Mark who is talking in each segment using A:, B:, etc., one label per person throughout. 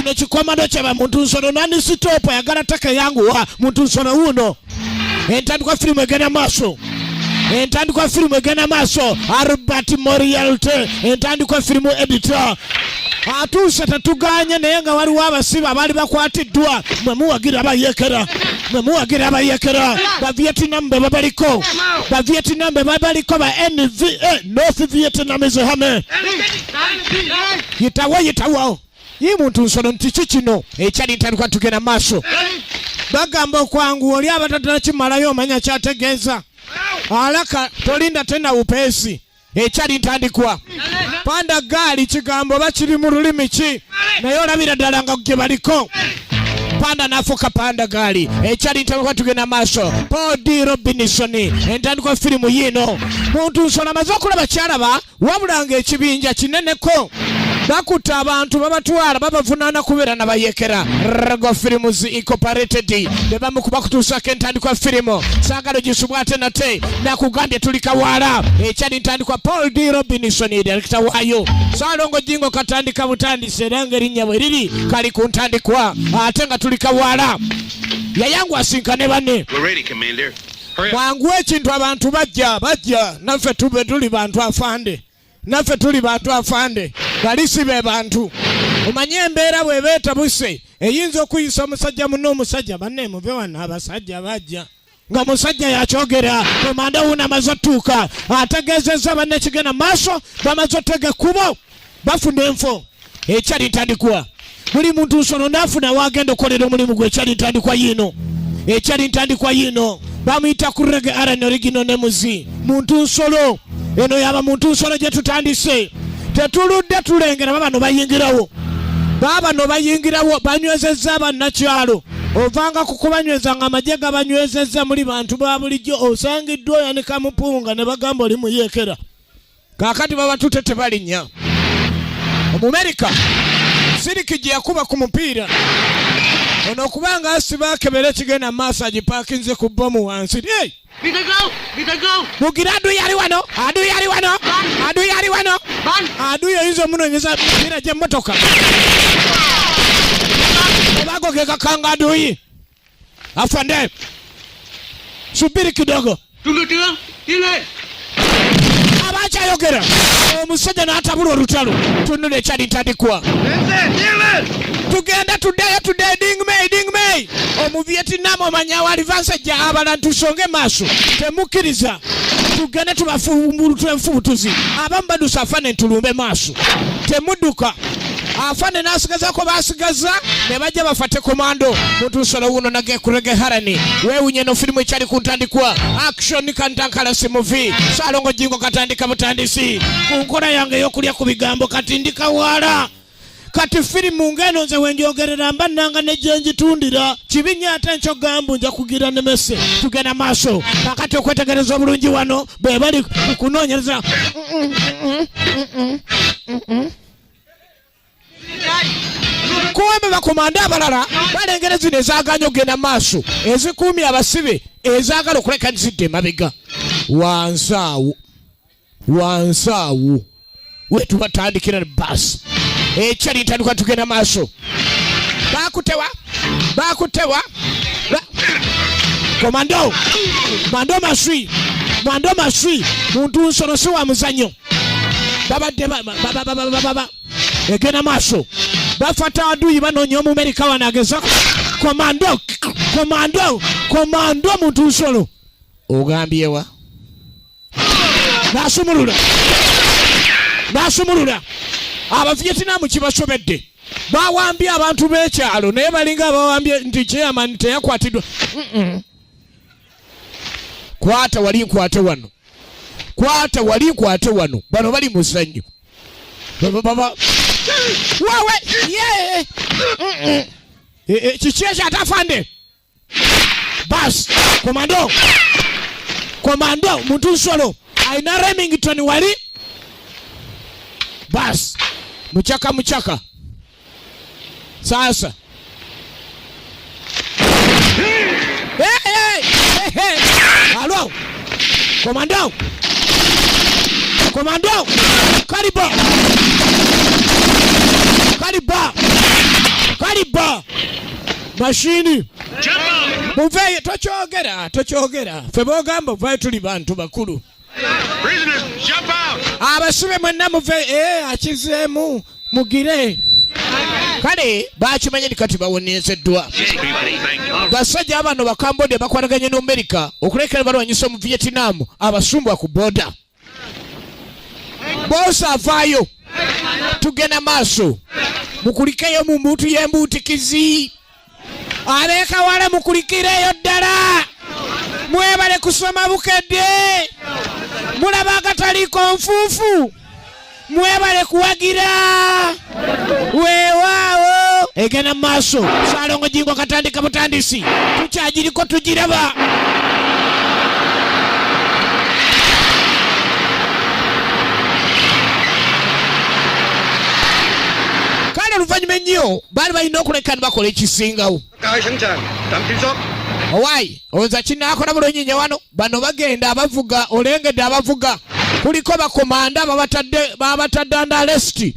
A: kino chikomando chaba muntu nsolo nani sitopo yagala take yangu wa muntu nsolo uno entandikwa filimu egenda maaso entandikwa filimu egenda maaso Albert Morialte entandikwa filimu editor atuuse tetuganye naye nga waliwo abasibe abali bakwatiddwa mwe muwagira abayekera ba Vietnam be babaliko ba NVA North Vietnamese hame yitawo yi muntu nsolo nti kino ekyali ntandikwa tugenda maaso bagamba okwangu oli abatatala kimalayo omanya kyategeeza alaka tolinda tena upesi ekyali ntandikwa panda gali kigambo bakiri mu lulimi ki naye olabira ddala nga gye baliko panda nafuka panda gali ekyali ntandikwa tugenda maaso Paul D. Robinson entandikwa firimu yino muntu nsolo amaze okulaba kyalaba wabulanga ekibinja kineneko bakuta abantu babatwala babavunaana kubeera nabayekera Rago Films Incorporated bebamukuba kutuusako entandikwa firimu saagala gisubwa ate nate nakugambye tuli kawaala ekyali ntandikwa Paul D. Robinson director waayo Salongo Jingo katandika butandise era ng'erinnya bwe riri kali ku ntandikwa ate nga tuli kawaala yayangu asinkane banne mwangu ekintu abantu bajja naffe tuli bantu afande balisi be bantu omanye embeera bwebeetabuse eyinza okuyisa omusajja muno omusajja banne muve wano abasajja bajja nga musajja yakyogera komanda wuno amaze otuuka ategeezezza banne kigenda maaso bamaze otega kubo bafuna enfo ekyali ntandikwa buli muntu nsolo naafuna wagenda okolera omulimu gwe ekyali ntandikwa yino bamuyita ku Reggae R&B original ne muzi muntu nsolo eno yaba muntu nsolo gye tutandise tetuludde tulengera babano bayingirawo banywezezza bannakyalo ovanga kukubanyweza nga amagye gabanywezezza muli bantu ba bulijjo osangiddwa oyanika mupunga ne bagamba oli muyekera kaakati babatute tebalinnya Omumerika siriki gye yakuba ku mupiira ono okubanga asiba akebera ekigenda maaso agipaakinze ku bbomu wansi mugira adu yali wano adu yoyinza omunoonyeza mipiira gy'emmotoka obago ge kakanga aduyi afande subiri kidogo abakyayogera omusajja n'atabula olutalo tunula ekyali ntandikwa tugenda tuddeyo dingmei omuvietnam omanya walivansajja abala tusonge maaso temukkiriza tugende tubafumbulutwe enfubutuzi abamu badusa afane ntulumbe maaso temudduka afane nasigazako basigaza ne bajja bafate komando muntu nsolo wuno nage ku Reggae R&B weewunye no firimu ekyali ku ntandikwa action kantankalasi movie Salongo Jingo katandika butandisi ku nkola yange ey'okulya ku bigambo kati ndikawaala kati firimu ngeno nze wenjogerera mbannanga nejjenjitundira kibinya ate nkyogambu nja kugira nemese tugenda maaso kakati okwetegereza obulungi wano be bali kunoonyereza kuwembe bakomanda abalala balengera zino ezaaganya okugenda maaso ezikuumye abasibe ezaagala okuleka nzidde emabega wansaawo wetubatandikira basi ekyali ntandikwa tugenda maaso bakutewa komando maswi muntu nsolo si wa muzanyo babadde egenda maaso bafata aduyi banoonya Omumerika wanageza komando muntu nsolo ogambyewa nasumulula Abavietnam kibasobedde bawambye abantu b'ekyalo naye balinga abawambye nti chairman teyakwatiddwa kwata wali nkwate wano bano bali muzannyo wawe kiki ekyo atafande bas komando muntu nsolo alina Remington wali bas muchaka sasa alo komando kariba mashini muveyo tokyogera ffe boogamba ovayo tuli bantu bakulu abasibe mwenna muveyo akizeemu mugire kale bakimanye kati bawonezeddwa basajja abano ba Cambodia bakwataganye ne America okulekera balwanyisa mu Vietnam abasumbwa ku boda bosa avaayo tugenda maaso mukulikeyo mu mbuutu y'embuutikizi abekawala mukulikireyo ddala mwebale kusoma bukedde mulaba akataliiko nfuufu mwebale kuwagira weewaawo egenda mu maaso Saalongo Jingo katandika butandisi tukyagiriko tugiraba kale oluvannyuma ennyo baali balina okuleka ne bakola ekisingawo owaayi oza kinaakola bulungi nnyo wano bano bagenda abavuga olengedde abavuga kuliko bakomanda babatadde under arrest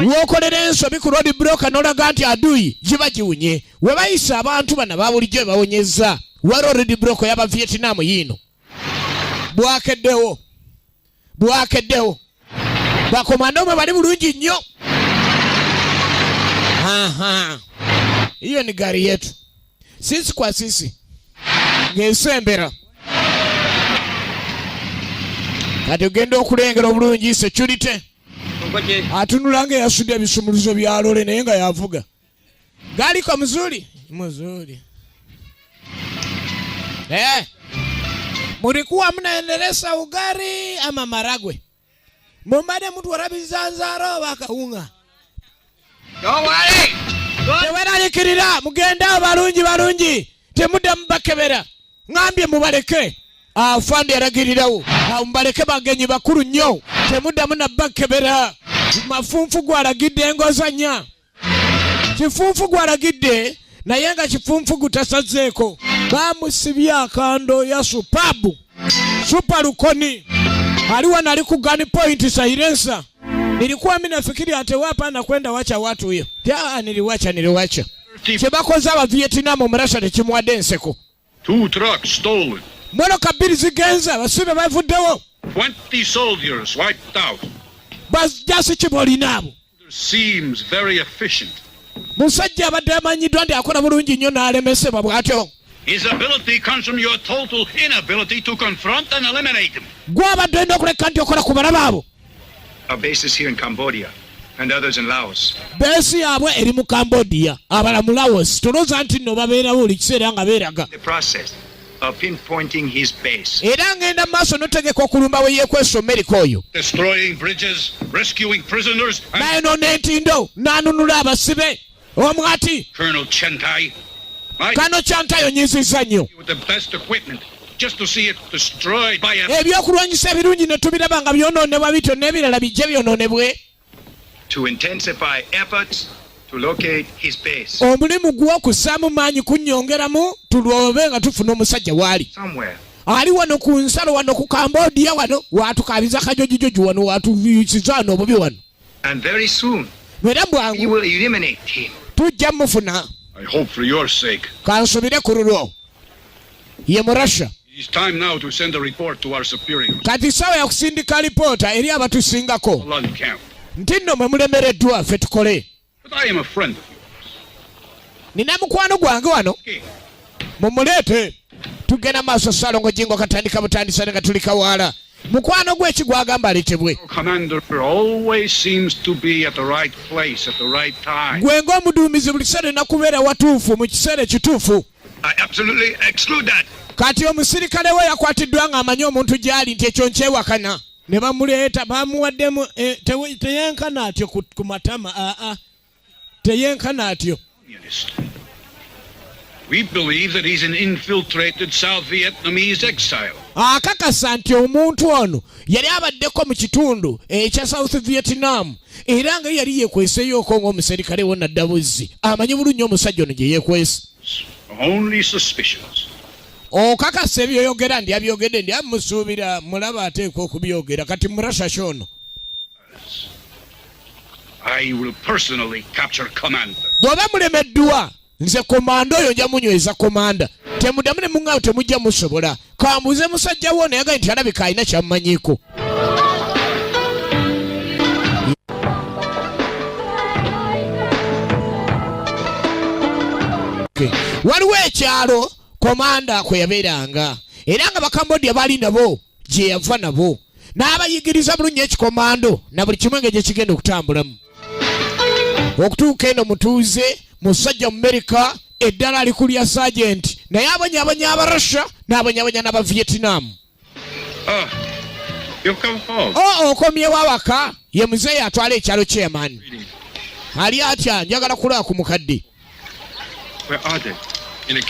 A: lwokolera ensobi ku road block n'olaga nti aduyi giba giwunye we bayisa abantu bano babulijjo bawonyeza wa road block y'aba Vietnam yiino bwakeddewo bakomanda omwe bali bulungi nnyo hiyo ni gari yetu sisi kwa sisi ng'esembera kati ogenda okulengera obulungi security atunula nga yasudde ebisumuluzo bya lole naye nga yavuga galiko muzuri mulikuwa mnaendeleza ugari ama maragwe mumbade mtu warabizanzaro bakaunga teweralikirira mugenda balungi temudda mubakebera ngambye mubaleke afande yaragirirawo mubaleke bagenyi bakulu nnyo temudda munabakebera mafunfu gwalagidde engozanya kifunfu gwalagidde naye nga kifunfu gutasazeeko bamusibye akando ya super lukoni aliwa nali ku gun point silencer nilikuwa mimi nafikiri atewapa na kwenda wacha watu hiyo niliwacha kibakoza aba Vietnam omurasha tekimwadde enseko
B: 2 trucks stolen
A: motoka bbiri zigenza basibe bavuddewo
B: 20 soldiers wiped out
A: bajasi kibolinaabo
B: seems very efficient
A: musajja abadde amanyiddwa ndi akola bulungi nnyo n'alemesebwa bw'atyo
B: his ability comes from your total inability to confront and eliminate him
A: gwabadde olina okuleka nti okola ku balabe abo.
C: Our base is here in Cambodia and others in Laos.
A: Base yabwe eri mu Cambodia abala mu Laos tulooza nti nno babeerawo buli kiseera nga beeraga.
C: The process of pinpointing his base.
A: Era ngenda mu maaso n'otegeka okulumba we yeekwesa America oyo.
B: Destroying bridges, rescuing prisoners.
A: Naye n'entindo n'anunula abasibe omwati.
B: Colonel Chantai.
A: Kano Chantai onyizizza nnyo.
B: With the best equipment. Just to see it destroyed by a
A: ebyokulwanyisa ebirungi ne tubiraba nga byonoonebwa bityo n'ebirala bijje byonoonebwe.
C: To intensify efforts to locate his base.
A: Omulimu gw'okussaamu maanyi kunnyongeramu tulwobe nga tufuna omusajja waali. Ali wano ku nsalo wano ku Cambodia wano watukaabiza kajojijoji wano watuyisiza wano obubi wano.
C: And very soon
A: era bwangu
C: you will eliminate him.
A: Tujja mufuna.
B: I hope for your sake.
A: Kansubire ku lulwo. Ye mu Russia.
B: It's time now to send a report to our superiors.
A: Kati sawa ya kusindika lipoota eri abatusingako. Nti nno mwe mulemereddwa ffe tukole.
B: But I am a friend of yours.
A: Nina mukwano gwange wano. Mumuleete. Tugenda maaso Saalongo Jingo katandika butandisa nga tuli kawaala. Mukwano gwe kigwagamba aleetebwe.
B: Commander always seems to be at the right place at the right time.
A: Gwe ng'omuduumizi buli kiseera nakubeera watuufu mu kiseera ekituufu.
C: I absolutely exclude that.
A: Kati omusirikale we yakwatiddwa ng'amanyi omuntu gy'ali nti ekyo nkyewakana ne bamuleeta bamuwaddemu teyenkana atyo ku matama teyenkana atyo.
B: We believe that he's an infiltrated South Vietnamese exile.
A: Akakasa nti omuntu ono yali abaddeko mu kitundu ekya South Vietnam era nga yali yeekweseyooko ng'omusirikale wonna ddabuzzi amanyi bulungi omusajja ono gye yeekwese.
B: Only suspicions.
A: Okakasa ebyoyogera ndi abyogedde ndi amusuubira mulaba ateekwa okubyogera kati murasha kyono.
B: I will personally capture Commander.
A: Bw'oba mulemeddwa nze komando oyo nja munyweza komanda temuddamu ne muŋŋaawo temujja musobola kambuze musajja wo nayaga nti alabika alina kyamumanyiko. Waliwo ekyalo komanda kwe yabeeranga era nga bakambodia baali nabo gye yava nabo n'abayigiriza bulungi ekikomando na buli kimu engeri gye kigenda okutambulamu okutuuka eno mutuuze musajja mu Amerika eddala ali kulya sergeant naye abonyabonya aba Russia n'abonyabonya n'aba Vietnam. Okomyewo awaka ye muzeeyi atwala ekyalo chairman ali atya njagala kulaba ku mukadde.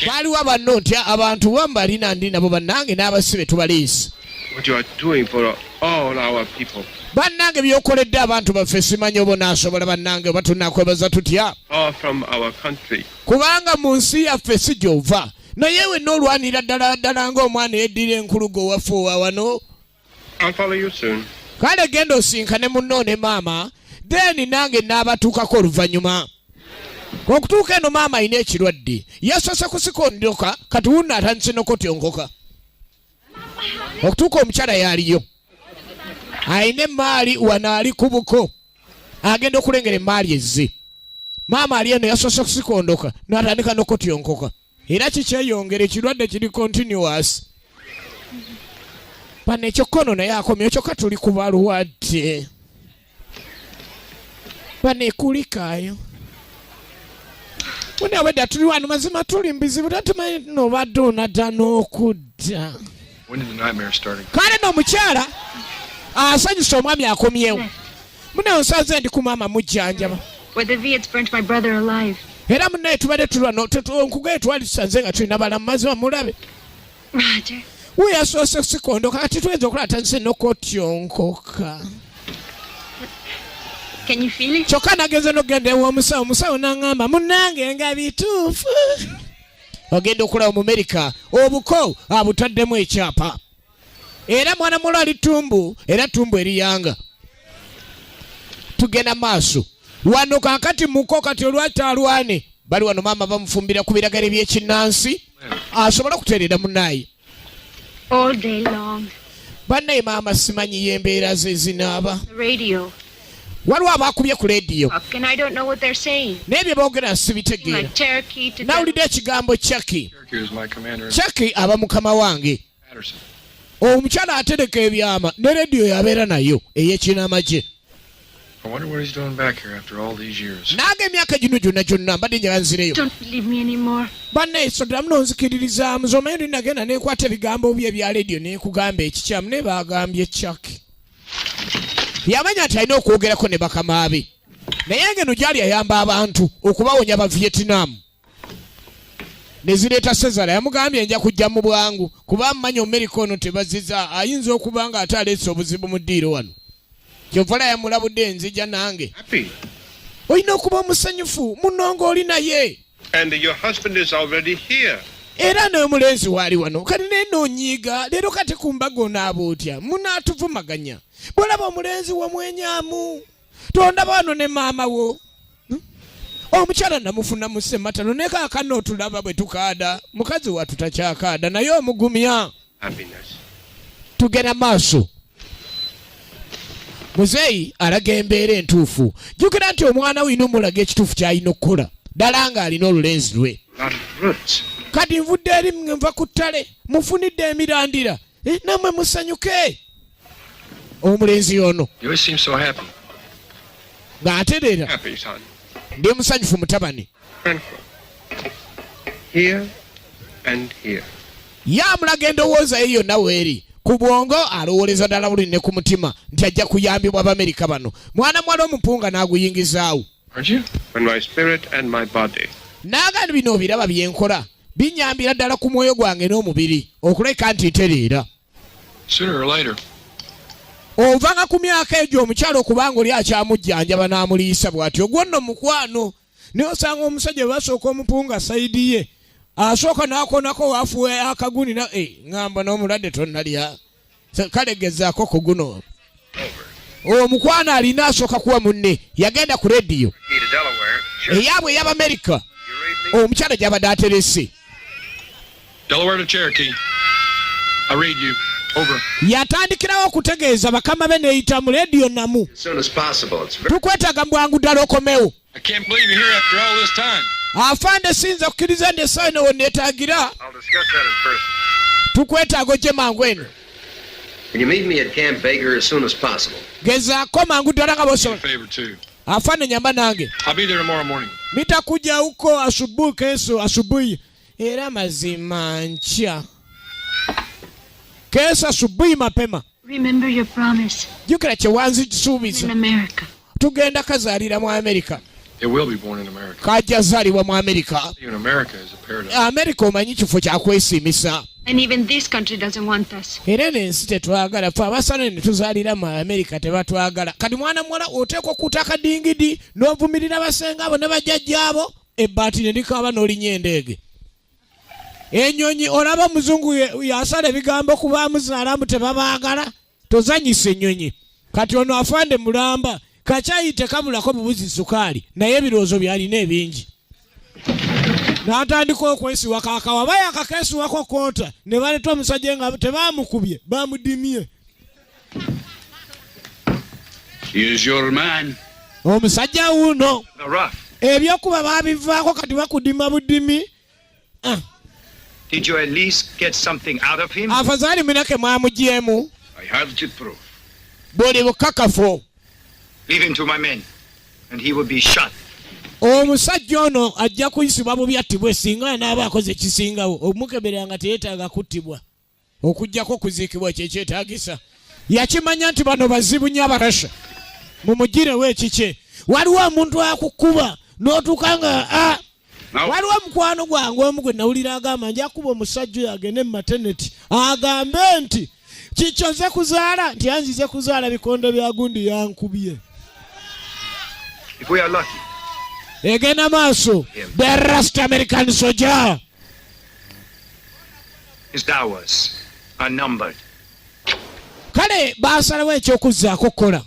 A: Waliwo banno nti abantu bambali nandi nabo bannange n'abasibe tubaleese. Bannange byokoledde abantu baffe simanyi oba naasobola bannange oba tunakwebaza tutya kubanga mu nsi yaffe si gy'ova naye wenna olwanira ddala ddala ng'omwana yeddira enkulugo waffe wano. Kale genda osinkane munno ne maama then nange n'abatuukako oluvannyuma. Okutuuka eno maama alina ekirwadde yasoose kusikondoka kati wuno atandise n'okutyongoka. Okutuuka omukyala yaaliyo alina emaali wano ali ku buko agenda okulengera emaali ezze. Maama ali eno yasoose kusikondoka n'atandika n'okutyongoka era kikyeyongera ekirwadde kiri continuous. Bano ekyokono naye akomyewo kyokka tuli ku balwadde bano ekulikaayo. Wenda wedda tuli wano mazima tuli mbizibu tatumanyi nobadde onadda n'okudda. Kale n'omukyala asanyusa omwami akomyewo mune onsaze ndi ku maama mujjanjaba era munaye tubadde tulwa onkugaye twali tusanze nga tulina balamu mazima mulabe wuyo yasoose sikondoka kati tuyinza okulatandise n'okotyonkoka. Kyokka nagenze n'ogenda ew'omusawo omusawo n'aŋŋamba munnange nga bituufu. Ogenda okulaba mu Amerika obuko abutaddemu ekyapa era mwana mulo ali tumbu era tumbu eriyanga. Tugenda maaso wano kakati muko kati olwatalwane bali wano maama bamufumbira ku biragala ebyekinnansi asobola kuteerera munaayi
D: all day long.
A: Bannaye maama simanyi y'embeera ze zinaaba. Waliwo abakubye ku leediyo naye bye boogera sibitegeera. Nawulidde ekigambo Chucky. Chucky aba mukama wange. Omukyala atereka ebyama ne leediyo yabeera nayo ey'ekinamagye. Naga emyaka gino gyonna mbadde njaga nzireyo. Bannaye soddamu n'onzikiririzaamu zomanyi ndi nagenda neekwata ebigambo bye ebya leediyo neekugamba ekikyamu naye baagambye Chucky. Yamanya nti alina okwogerako ne bakama be naye ngeno gyali ayamba abantu okubawonya ba Vietnam ne zireeta Sezara yamugambye nja kujja mu bwangu kuba mmanyi Amerika ono tebaziza ayinza okuba nga ate aleese obuzibu mu ddiiro wano kyova yamulabudde nzija nange olina okuba omusanyufu munonga oli naye era naye mulenzi waali wano kati naye noonyiiga leero kati ku mbaga onaaba otya munaatuvumaganya bwolaba omulenzi wamwenyaamu tondaba wano ne maama wo omukyala namufuna mu ssematalo naye kaakano otulaba bwe tukaada mukazi wattu takyakaada naye omugumya. Tugenda maaso muzeeyi alaga embeera entuufu. Jjukira nti omwana we omulaga ekituufu ky'alina okukola ddala ng'alina olulenzi lwe. Kati nvudde eri nva ku ttale mufunidde emirandira nammwe musanyuke. Omulenzi ono ng'atereera ndi musanyufu mutabani yamulaga endowooza ye yonna weeri ku bwongo alowooleza ddala buli ne ku mutima nti ajja kuyambibwa Abamerika bano. Mwana mwala omupunga n'aguyingizaawo n'agandi bino obiraba byenkola binyambira ddala ku mwoyo gwange n'omubiri okuleka nti ntereera. Ovanga ku myaka egyo omukyalo okubanga oli akyamujjanjaba n'amuliisa bw'atyo ogwo nno mukwano naye osanga omusajja bwe basooka omupunga sayidi ye asooka n'akonako waafuwe akaguni ŋŋamba n'omulwadde tonnalya kale gezaako ku guno. Omukwano alina asooka kuwa munne yagenda ku leediyo eyaabwe ey'Abamerika omukyala gy'abadde aterese.
E: Delaware to Cherokee. I read you. Over.
A: Yatandikirawo okutegeeza bakama be neeyita mu leediyo namu.
C: As soon as possible. It's very...
A: Tukwetaaga bwangu ddala okomewo.
E: I can't believe you're here after all this time.
A: Afande sinza kukkiriza nti essaawa eno wonneetaagira.
C: I'll discuss that in person.
A: Tukwetaaga ojje mangu eno.
C: Can you meet me at Camp Baker as soon as possible?
A: Gezaako mangu ddala nga bw'osobola.
E: Favor too.
A: Afande nyamba nange.
E: I'll be there tomorrow morning.
A: Nitakuja huko asubuhi kesho asubuhi. Era mazima nkya. Kesho asubuhi mapema.
D: Remember your promise.
A: Jukira kye wanzisuubiza.
D: In America.
A: Tugenda kazaalira mu Amerika.
E: It will be born in America.
A: Kajja zaalibwa mu Amerika.
E: Even America is a paradise.
A: Amerika omanyi kifo kya kwesiimisa.
D: And even this country doesn't want us.
A: Era n'ensi tetwagala ffe abasana ne tuzaalira mu Amerika tebatwagala. Kati mwana muwala oteekwa okuta akadingidi n'ovumirira basenga abo ne bajjajja abo ebbaati ne likaaba n'olinya endeege. Ennyonyi olaba muzungu yasala ebigambo ku baamuzaalamu tebabaagala tozanyisa ennyonyi. Kati ono afande mulamba kacaayi tekabulako bubuzi sukaali naye ebirowoozo byalina ebingi. N'atandika okwesiwa kaakawa baya akakeesiwako koota ne baleeta omusajja nga tebaamukubye baamudimye.
B: He is your man.
A: Omusajja wuuno
C: Rough.
A: ebyokuba baabivaako kati bakudima budimi.
C: Did you at least get something out of him?
A: Afazaali minake mwamugyemu.
B: I have the proof.
A: Buli bukakafu.
C: Leave him to my men, and he will be shot.
A: Omusajja ono ajja kuyisibwa bubi attibwe singa n'aba akoze ekisingawo. Omukeberanga teyeetaaga kuttibwa. Okuggyako okuziikibwa kyekyetaagisa. Yakimanya nti bano bazibu nnyo Abarasha. Mumugirewo ekikye. Waliwo omuntu akukuba n'otuuka nga waliwo mukwano gwange omu gwe nawulira agamba nja kuba omusajja oyo agende mu maternity agambe nti kikyoze kuzaala nti yanzize kuzaala bikonde bya gundi yankubye.
C: If we are lucky.
A: Egenda maaso the rust American soldier.
C: His dowers are numbered.
A: Kale baasalawo ekyokuzzaako kola.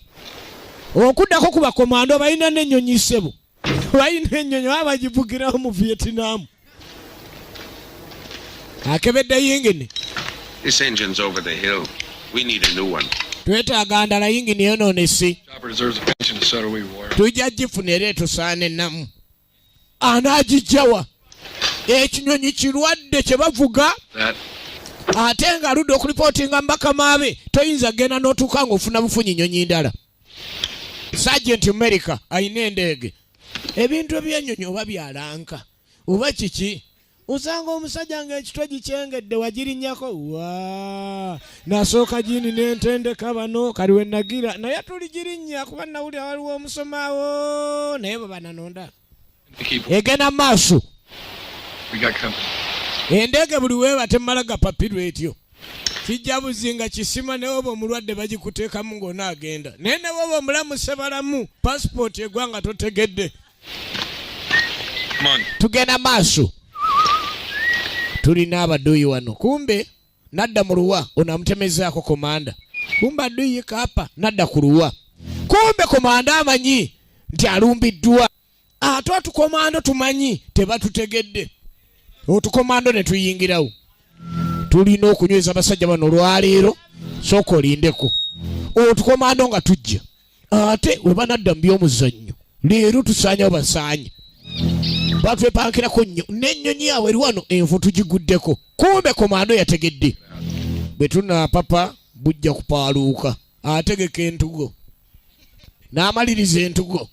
A: Okuddako ku bakomando balina n'ennyonyi ssebo. Balina ennyonyi abagivugirawo mu Vietnam. Akebedde yingini.
F: This engine's over the hill. We need a new one.
A: Twetaaga ndala yingini yonoonese.
E: Chopper deserves a pension to settle we war.
A: Tujja gifuna era etusaana ennamu. Anaagijjawa. Ekinyonyi kirwadde kye bavuga. Ate nga aludde okulipootinga mbakama be toyinza genda n'otuuka ng'ofuna bufunyi nnyonyi ndala. Sergeant America ayina endeege. Ebintu ebyennyonyi oba byalanka oba kiki osanga omusajja ng'ekitwe gikyengedde wagirinnyako nasooka gini n'entendeka bano kali we nagira naye tuligirinnya kuba nawulira waliwo omusomaawo naye bwe bananonda egenda maaso. Endeege buli weeba temmala gapapirwa etyo kijja buzinga kisima ne woba omulwadde bagikuteekamu ng'onaagenda naye ne woba omulamu sebalamu pasipooti egwanga totegedde. Tugenda maaso. Tulina abaduuyi wano kumbe nadda mu luwa ono amutemezaako komanda. Kumbe aduuyi kaapa nadda ku luwa. Kumbe komanda amanyi nti alumbiddwa. Ate otukomando tumanyi tebatutegedde. Otukomando ne tuyingirawo. Tulina okunyweza abasajja bano olwaleero sooka olindeko. Otukomando nga tujja. Ate we banadda mu by'omuzannyo leero tusaanyawo basaanye. Batwepankirako nnyo n'ennyonyi yawe eri wano envu tugiguddeko. Kumbe komando yategedde. Bwe tunaapapa bujja kupaaluuka. Ategeka entugo. N'amaliriza entugo.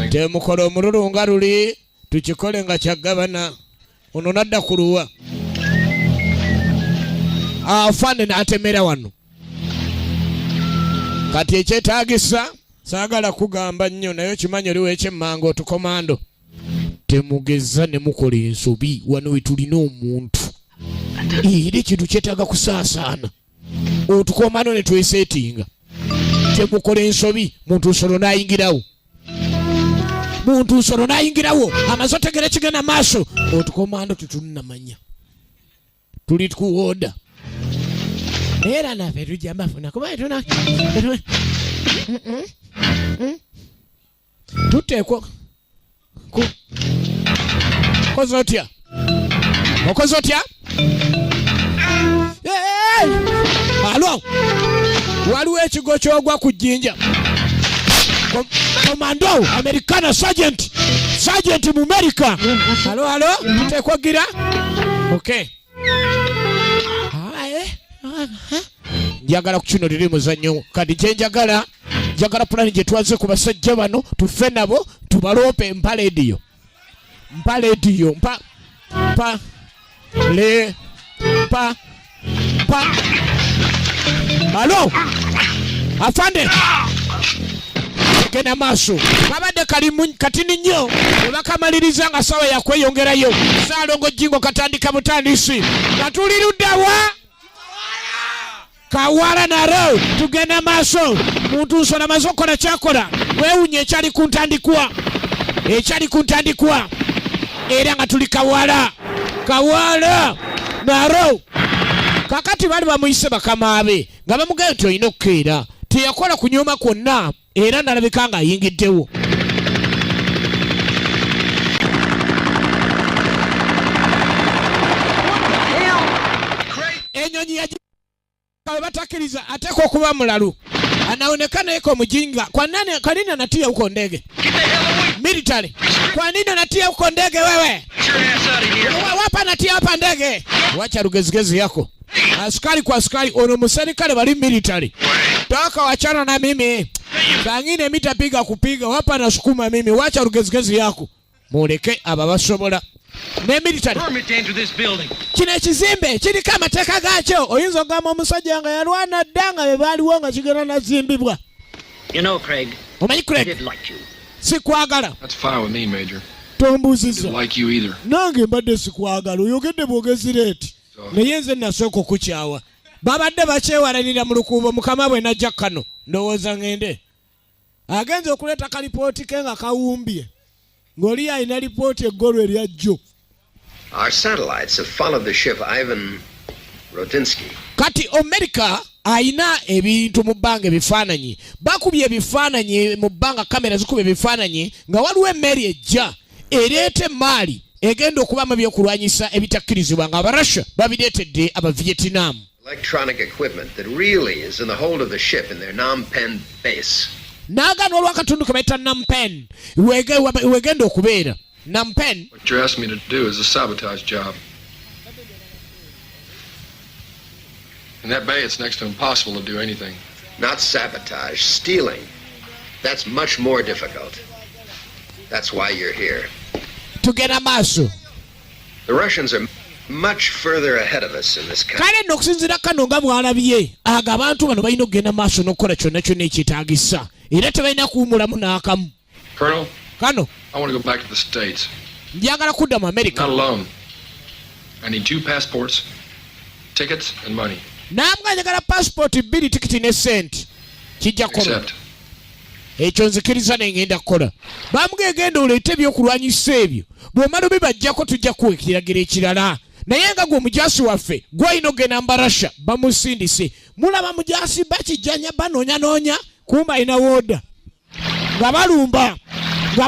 A: Temukola omululu nga luli. Tukikole nga kya gavana. Ono nadda ku luwa. Afande n'atemera wano. Kati ekyetaagisa saagala kugamba nnyo naye okimanyi oliwo ekyemmanga otukomando. Temugeza ne mukola ensobi wano we tulina omuntu. Era ekintu kyetaaga kusaasaana. Otukomando ne tweseetinga. Temukola ensobi muntu nsolo n'ayingirawo. Muntu nsolo n'ayingirawo amaze otegera kigenda maaso. Otukomando tetunnamanya. Tuli tukuwooda. Era naffe tujja mbafuna kuba tuna tuteekwa okoze otya? Okoze otya? Alo, waliwo ekigo kyogwa ku jjinja. Commando, Americana, Sergeant mu America. Alo, tutekwagira? Okay. Njagala ku kino liri muzannyo kati kyenjagala pulani gye twaze ku basajja bano tufe nabo tubaloope mpa lediyo alo afande genda maaso kabadde katini nnyo webakamaliriza nga sawa yakweyongerayo Saalongo Jingo katandika butandisi nga tuli luddawa Kawala naro tugenda maaso muntu nsona mazokola kyakola weewunye ekyali kuntandikwa era nga tuli Kawala naro kakati bali bamuyise bakamaabe nga bamugaya nti olina okukeera teyakola kunyooma kwonna era ndalabika nga ayingiddewo. Enyonyi ya batakiriza ateka okuba mulalu anaonekana eko mjinga. Kwa nini anatia huko ndege military? Kwa nini anatia huko ndege wewe? Wapa anatia hapa ndege? Wacha rugezigezi yako. Askari kwa askari ono muserikale bali military. Toka wachana na mimi. Sangine mitapiga kupiga wapa nasukuma mimi. Wacha rugezigezi yako. Muleke ababasobola. Ne military. Kino ekizimbe kiri kama teka gacho. Oyinza ogamba omusajja nga yalwana ddanga bebaliwo nga kigenda nazimbibwa.
G: You know, Craig.
A: Omanyi Craig?
G: I did like you.
A: Sikwagala.
E: That's fine with me, Major.
A: Tombuziza.
E: I like you either.
A: Nange mbadde sikwagala. Oyogedde bwogezi leeti. Naye nze nasooka okukyawa. Babadde bakyewalanira mu lukuubo mukama bwe najja kano. Ndowooza ngende. Agenze okuleeta kalipooti ke nga kawumbye. Ng'oli alina lipooti eggolo erya jjo.
H: Our satellites have followed the ship Ivan Rodinsky.
A: Kati America aina ebintu mu bbanga ebifaananyi. Bakubye ebifaananyi mu bbanga kamera zikubye ebifaananyi nga waliwo emmeri ejja ereete maali egenda okubamu ebyokulwanyisa ebitakkirizibwa nga Abarussia babireetedde aba Vietnam.
H: Electronic equipment that really is in the hold of the ship in their Phnom Penh base.
A: Naagano olw'akatundu ke bayita Phnom Penh wegenda okubeera. Phnom Penh.
E: What you're asking me to do is a sabotage job. In that bay, it's next to impossible to do anything.
H: Not sabotage, stealing. That's much more difficult. That's why you're here.
A: Tugenda maaso.
H: The Russians are much further ahead of us in this country.
A: Kale n'okusinziira kano nga bw'alabye aga abantu bano balina okugenda maaso n'okukola kyonna kyonna ekyetaagisa era tebalina kuwumulamu n'akamu.
E: Colonel,
A: Kano
E: I want to go back to the States.
A: njagala kudda mu America.
E: Not alone. I need 2 passports, tickets, and money.
A: Nambwa njagala passport 2 tikiti ne sente. Kijja kukola.
E: Accept.
A: Ekyo nzikiriza n'engenda kukola. Bamugenda oleete ebyokulwanyisa ebyo. Bw'omala bibajjako tujja kuwa ekiragiro ekirala. Naye nga gwe omujaasi waffe gw'olina ogenda mu Barussia bamusindise. Mulaba mujaasi bakijjanya banoonya kumba alina wooda. Nga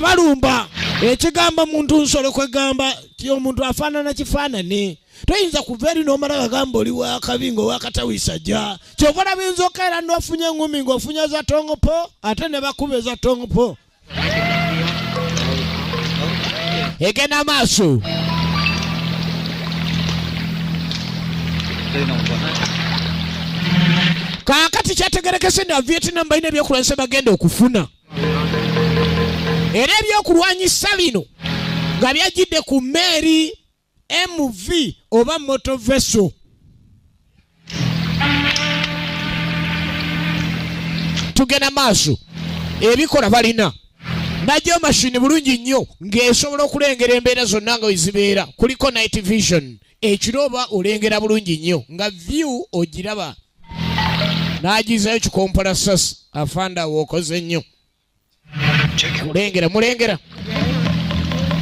A: balumba. Ekigamba muntu nsolo kwegamba omuntu afaanana kifaanane. Toyinza kuva eri n'omala gagamba oli wakabi ng'owakatawiisa jja. Kyova olabinza okaera n'ofunye eŋŋumi ng'ofunye za tongopo ate ne bakuba eza tongopo. Egenda maaso. Kaakati kyategerekese nti Vietnam balina ebyokulwanyisa bagenda okufuna. Era ebyokulwanyisa bino nga byajjidde ku mmeeri MV oba motor vessel. Tugenda maaso. Ebikola balina. Najjo mashini bulungi nnyo ng'esobola okulengera embeera zonna nga wezibeera. Kuliko night vision. Ekiro oba olengera bulungi nnyo nga view ogiraba. N'agizayo kikompola sasi afanda wookoze nnyo. Mulengera.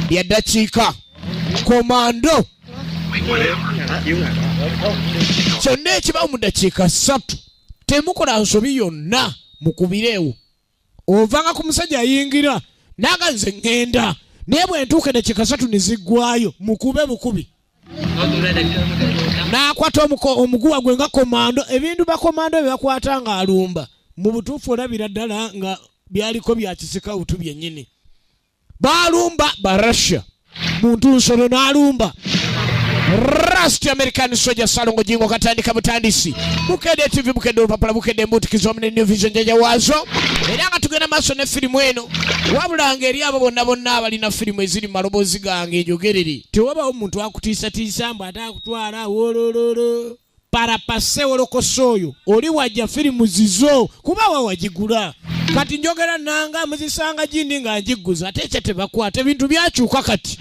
A: Bya ddakiika. Komando. Kyonna ekibawo mu ddakiika 3. Temukola nsobi yonna mukubireewo. Ovanga ku musajja ayingira naga nze ngenda naye bwe ntuuka eddakiika 3 ne ziggwayo mukube bukubi. N'akwata omuguwa gwe nga komando, ebintu bakomando bye bakwata nga alumba mu butuufu olabira ddala nga byaliko bya kisikawutu byennyini. Baalumba ba Russia, muntu nsolo n'alumba Rust American Soldier Salongo jingo katandika butandisi. Bukede TV bukede olupapula bukede mbutikizo mu New Vision jaja wazo. Era nga tugenda maaso ne firimu eno. Wabula ngeri abo bonna abalina firimu eziri malobozi gange enjogereri. Tewaba omuntu akutiisa mbu atakutwala wolololo. Para pase wolokosoyo. Oli wajja firimu zizo kuba wawagigula. Kati njogera nanga muzisanga jindi nga njiguza ate kyete bakwata ebintu byakyuka kati.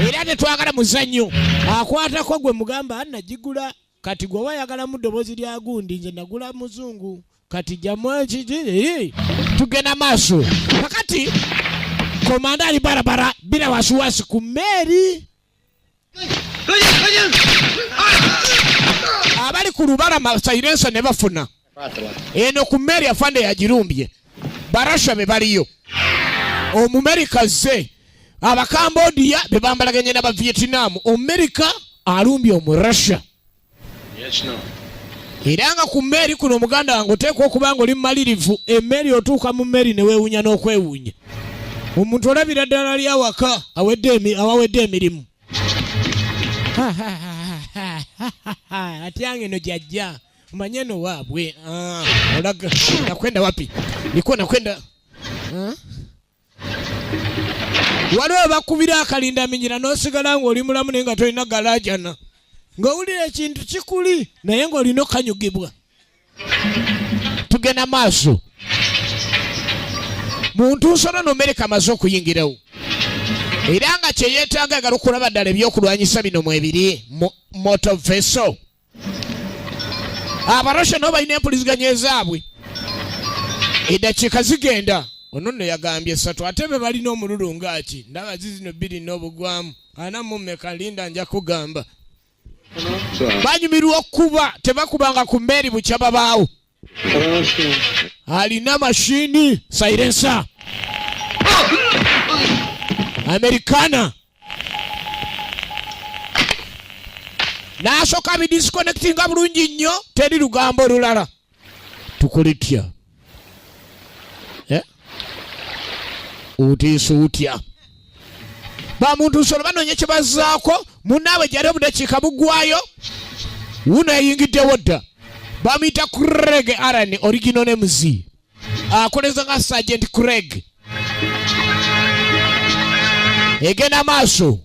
A: Era tetwagala muzannyo akwata ko gwe mugamba anagigula kati gwe wayagala mu ddoboozi lya gundi nze nagula muzungu kati jamwaki tugenda maaso kakati komanda ali barabara bila wasiwasi ku mmeri abali ku lubalama Silencer ne bafuna eno ku mmeri afande yagirumbye Barasha be baliyo Omumerika ze aba Cambodia be bambalaganye n'aba Vietnam America alumbye omu Russia.
E: Yes, no.
A: Iranga ku mmeri kuno omuganda wange oteekwa okuba nga oli mmalirivu emmeri otuuka mu mmeri ne weewunya n'okwewunya. Omuntu olabira ddala lya waka awawedde emirimu. Ati yange eno jjajja umanye no waabwe olaga nakwenda wapi niko nakwenda waliwo bakubira akalinda minyira n'osigala ng'oli mulamu naye nga tolina galajana ng'owulira ekintu kikuli naye ng'olina okanyugibwa. Tugenda maaso muntu nsolo n'Amerika amaze okuyingirawo era nga kye yeetaaga agala okulaba ddala ebyokulwanyisa bino mwebiri motor vessel. Abarasha nabo balina empuliziganya ezaabwe eddakiika zigenda. Ono nno yagambye 3 ate be balina omululu ngaki ndaba zizino 2 n'obugwamu ana mummeka linda nja kugamba banyumirwa okuba tebakubanga ku mmeri bukya babaawo alina mashini Silencer Americana n'asooka bidisconnectinga bulungi nnyo teri lugambo olulala tukulitya utiisa utya bamuntu nsolo banoonya kye bazzaako munnaabwe gyali obudakiika buggwayo wuno yayingiddewo dda bamuyita Craig Allen original names akoleza nga Sergeant Craig. Egenda maaso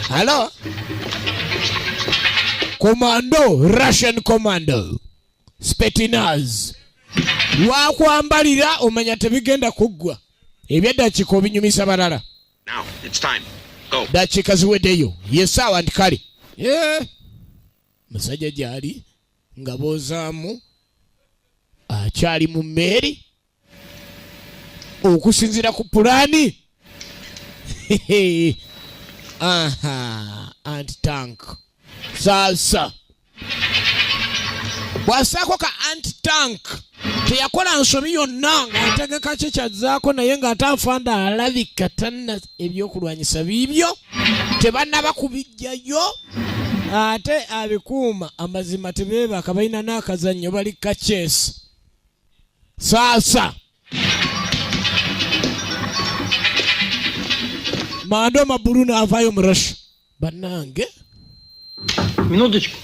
A: hello commando Russian commando Spetsnaz wakwambalira omanya tebigenda kuggwa ebyaddakiika obinyumisa balala.
F: Now it's time. Go.
A: Dakiika ziweddeyo yesaawa ndi kale musajja gyali nga boozaamu akyali mu mmeeri okusinziira ku pulaani anti-tank sasa bwasaako ka anti-tank teyakola nsobi yonna ng'ategeka kye kyazzaako naye ng'ataafanda alabika tanna ebyokulwanyisa biibyo tebannaba kubijjayo ate abikuuma amazima tebeebaka balina n'akazannyo bali kakyesi sasa mando mabulu n'avaayo mu Russia bannange
G: Minutочку.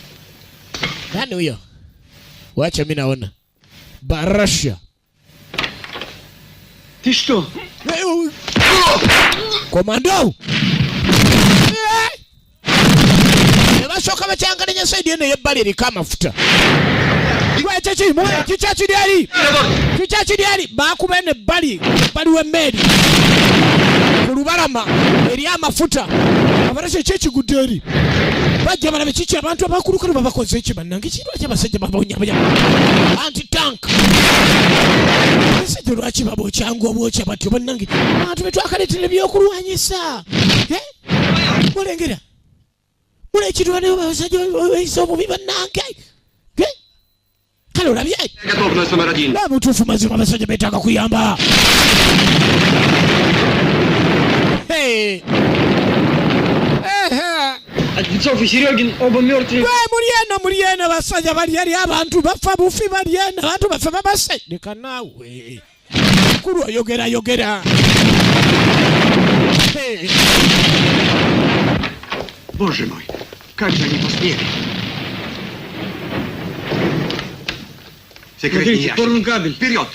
A: nani huyo wacha mimi naona Barasha.
G: Ты что?
A: Komando. Ebasooka bakyanganya saidi eno yebbali eriko amafuta. Kikyaki lyali baakuba eno ebbali w'emmeri ku lubalama eri amafuta Abarasha ekyekigudde eri bajja balabe kiki abantu abakulukano babakoze eki bannange kirwa kyabasajja babonyabanya anti-tank basajja lwaki babokyangu obwokya batyo bannange abantu betwakaleetera ebyokulwanyisa mulengera mulekirwaneyo basajja bayisa obubi bannange kale olabye
C: Готовность номер 1.
A: la mutuufu mazima abasajja beetaaga kuyamba. Hey.
G: Одинцов и Серегин оба мертвы.
A: Muli eno basajja bali eri abantu bafa bufi bali eno abantu bafa babase. Leka naawe. Mukulu ayogera. Hey.
C: Боже мой, как же они посмели? Секретный
G: Смотрите,
C: ящик.
G: порван кабель.
C: Вперед!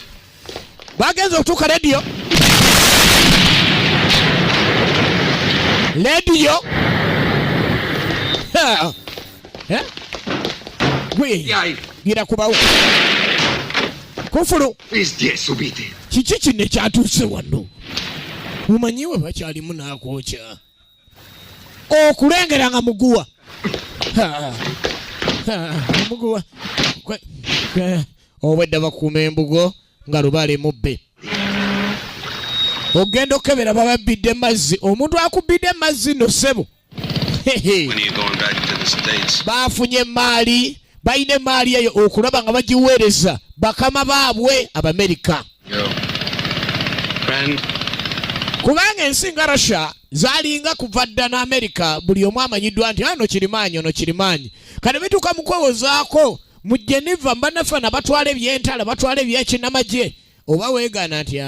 A: Bagenza okutuuka lediyo. Gira kubawo. Kufulu.
C: Вы здесь убиты.
A: Kiki kino ekyatuuse wano? Mumanyiwe bakyalimu n'akwokya. Okulengera nga muguwa. Muguwa. Obwedda bakuuma embugo nga lubaale mubbe. Ogenda okebera bababbidde mazzi. Omuntu akubbidde mazzi no ssebo.
F: When are you going back to the States?
A: Baafunye emaali. Balina emaali eyo okulaba nga bagiweereza bakama baabwe Abamerika.
E: Friend,
A: Kubanga ensi nga Russia zaalinga kuva dda n'Amerika buli omu amanyiddwa nti ano kirimaanyi. Kati bituuka mu kwewozaako mu Geneva mbanafa batwala ebyentala batwala ebyekinamagye oba weegaana nti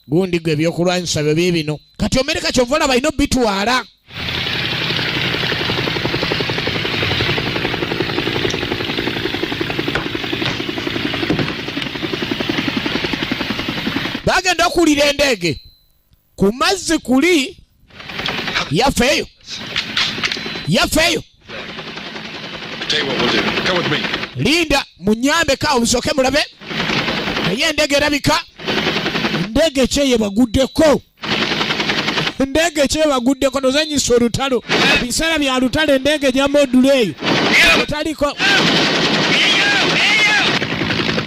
A: gundi gwe ebyokulwanyisa byo biibino. Kati Amerika kyova olaba balina obbitwala. Bagenda okuwulira endege ku mazzi kuli yafeeyo.
E: tell you what we'll do. Come with me.
A: Linda munyambe ka obusoke mulabe. Naye endege erabika. Endege kyeye baguddeko. Nozanyisa olutalo. Biseera bya lutalo endege gya module eyo. Etaliko.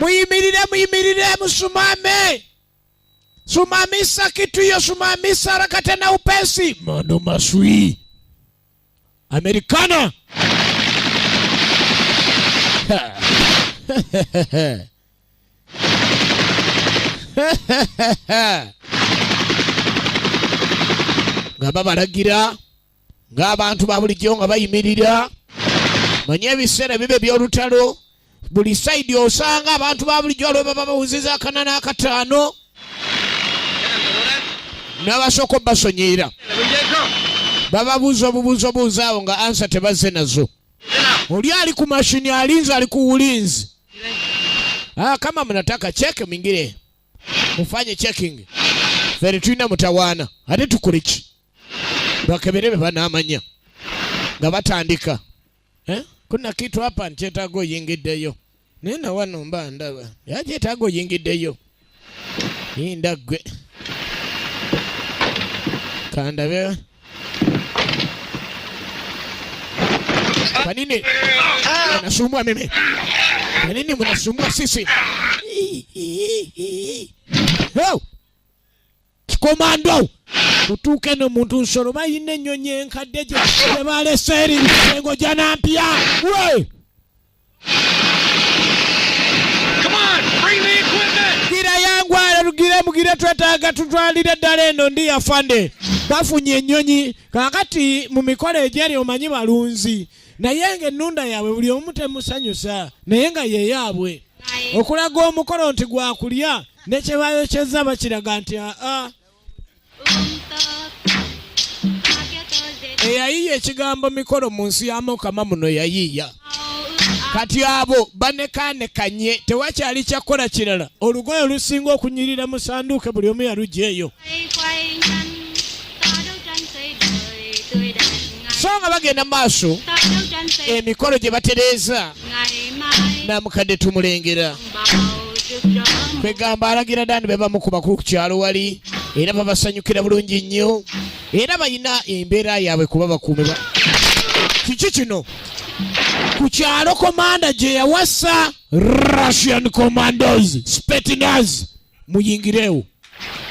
A: Muyimirire musumame. Sumamisa kitu hiyo, sumamisa harakati na upesi. Mano maswi. Americana. Nga balagira nga abantu ba bulijjo nga bayimirira. Manye ebiseera bibe by'olutalo. Buli side osanga abantu ba bulijjo lwe baba bawuziza akanana akataano. N'abasoko basonyera. Bababuuza obubuuzo awo nga ansa tebazze nazo. Oli ali ku mashini alinzi ali ku ulinzi. Kama mnataka cheke mingine mufanye checking. Feri tuina mutawana. Ate tukuliki. Bakeberebe banamanya. Nga batandika. Kuna kitu hapa nchetago yingiddeyo. Nena wano mba ndaba. Yachetago yingiddeyo. Indagwe. Kandabe. Kanini mnasumbua mimi? Kanini mnasumbua sisi? Komando tutuke no muntu nsoro bayine ennyonyi enkadde gye balese eri engo jana mpya. We
E: Come on, bring the equipment.
A: gira yangu alugire mugire twetaaga tutwalire ddala eno ndi afande. Bafunye ennyonyi kakati mu mikolo egyeri omanyi balunzi. Naye ng'ennunda yaabwe buli omu temusanyusa naye nga ye yaabwe. Okulaga omukolo nti gwakulya ne kye bayokyeza bakiraga nti eyayiya ekigambo mikolo mu nsi ya Mukama muno yayiya. Kati abo banekanekanye tewakyali kyakola kirala. Olugoye olusinga okunyirira mu sanduuke buli omu yaluggyeeyo. So nga bagenda maaso emikolo gye batereeza namukadde tumulengera. Kwegamba alagira ddaani be bamukuba ku kyalo wali era babasanyukira bulungi nnyo era balina embeera yaabwe kuba bakuumibwa. Kiki kino ku kyalo komanda gye yawasa Russian commandos Spetsnaz muyingirewo.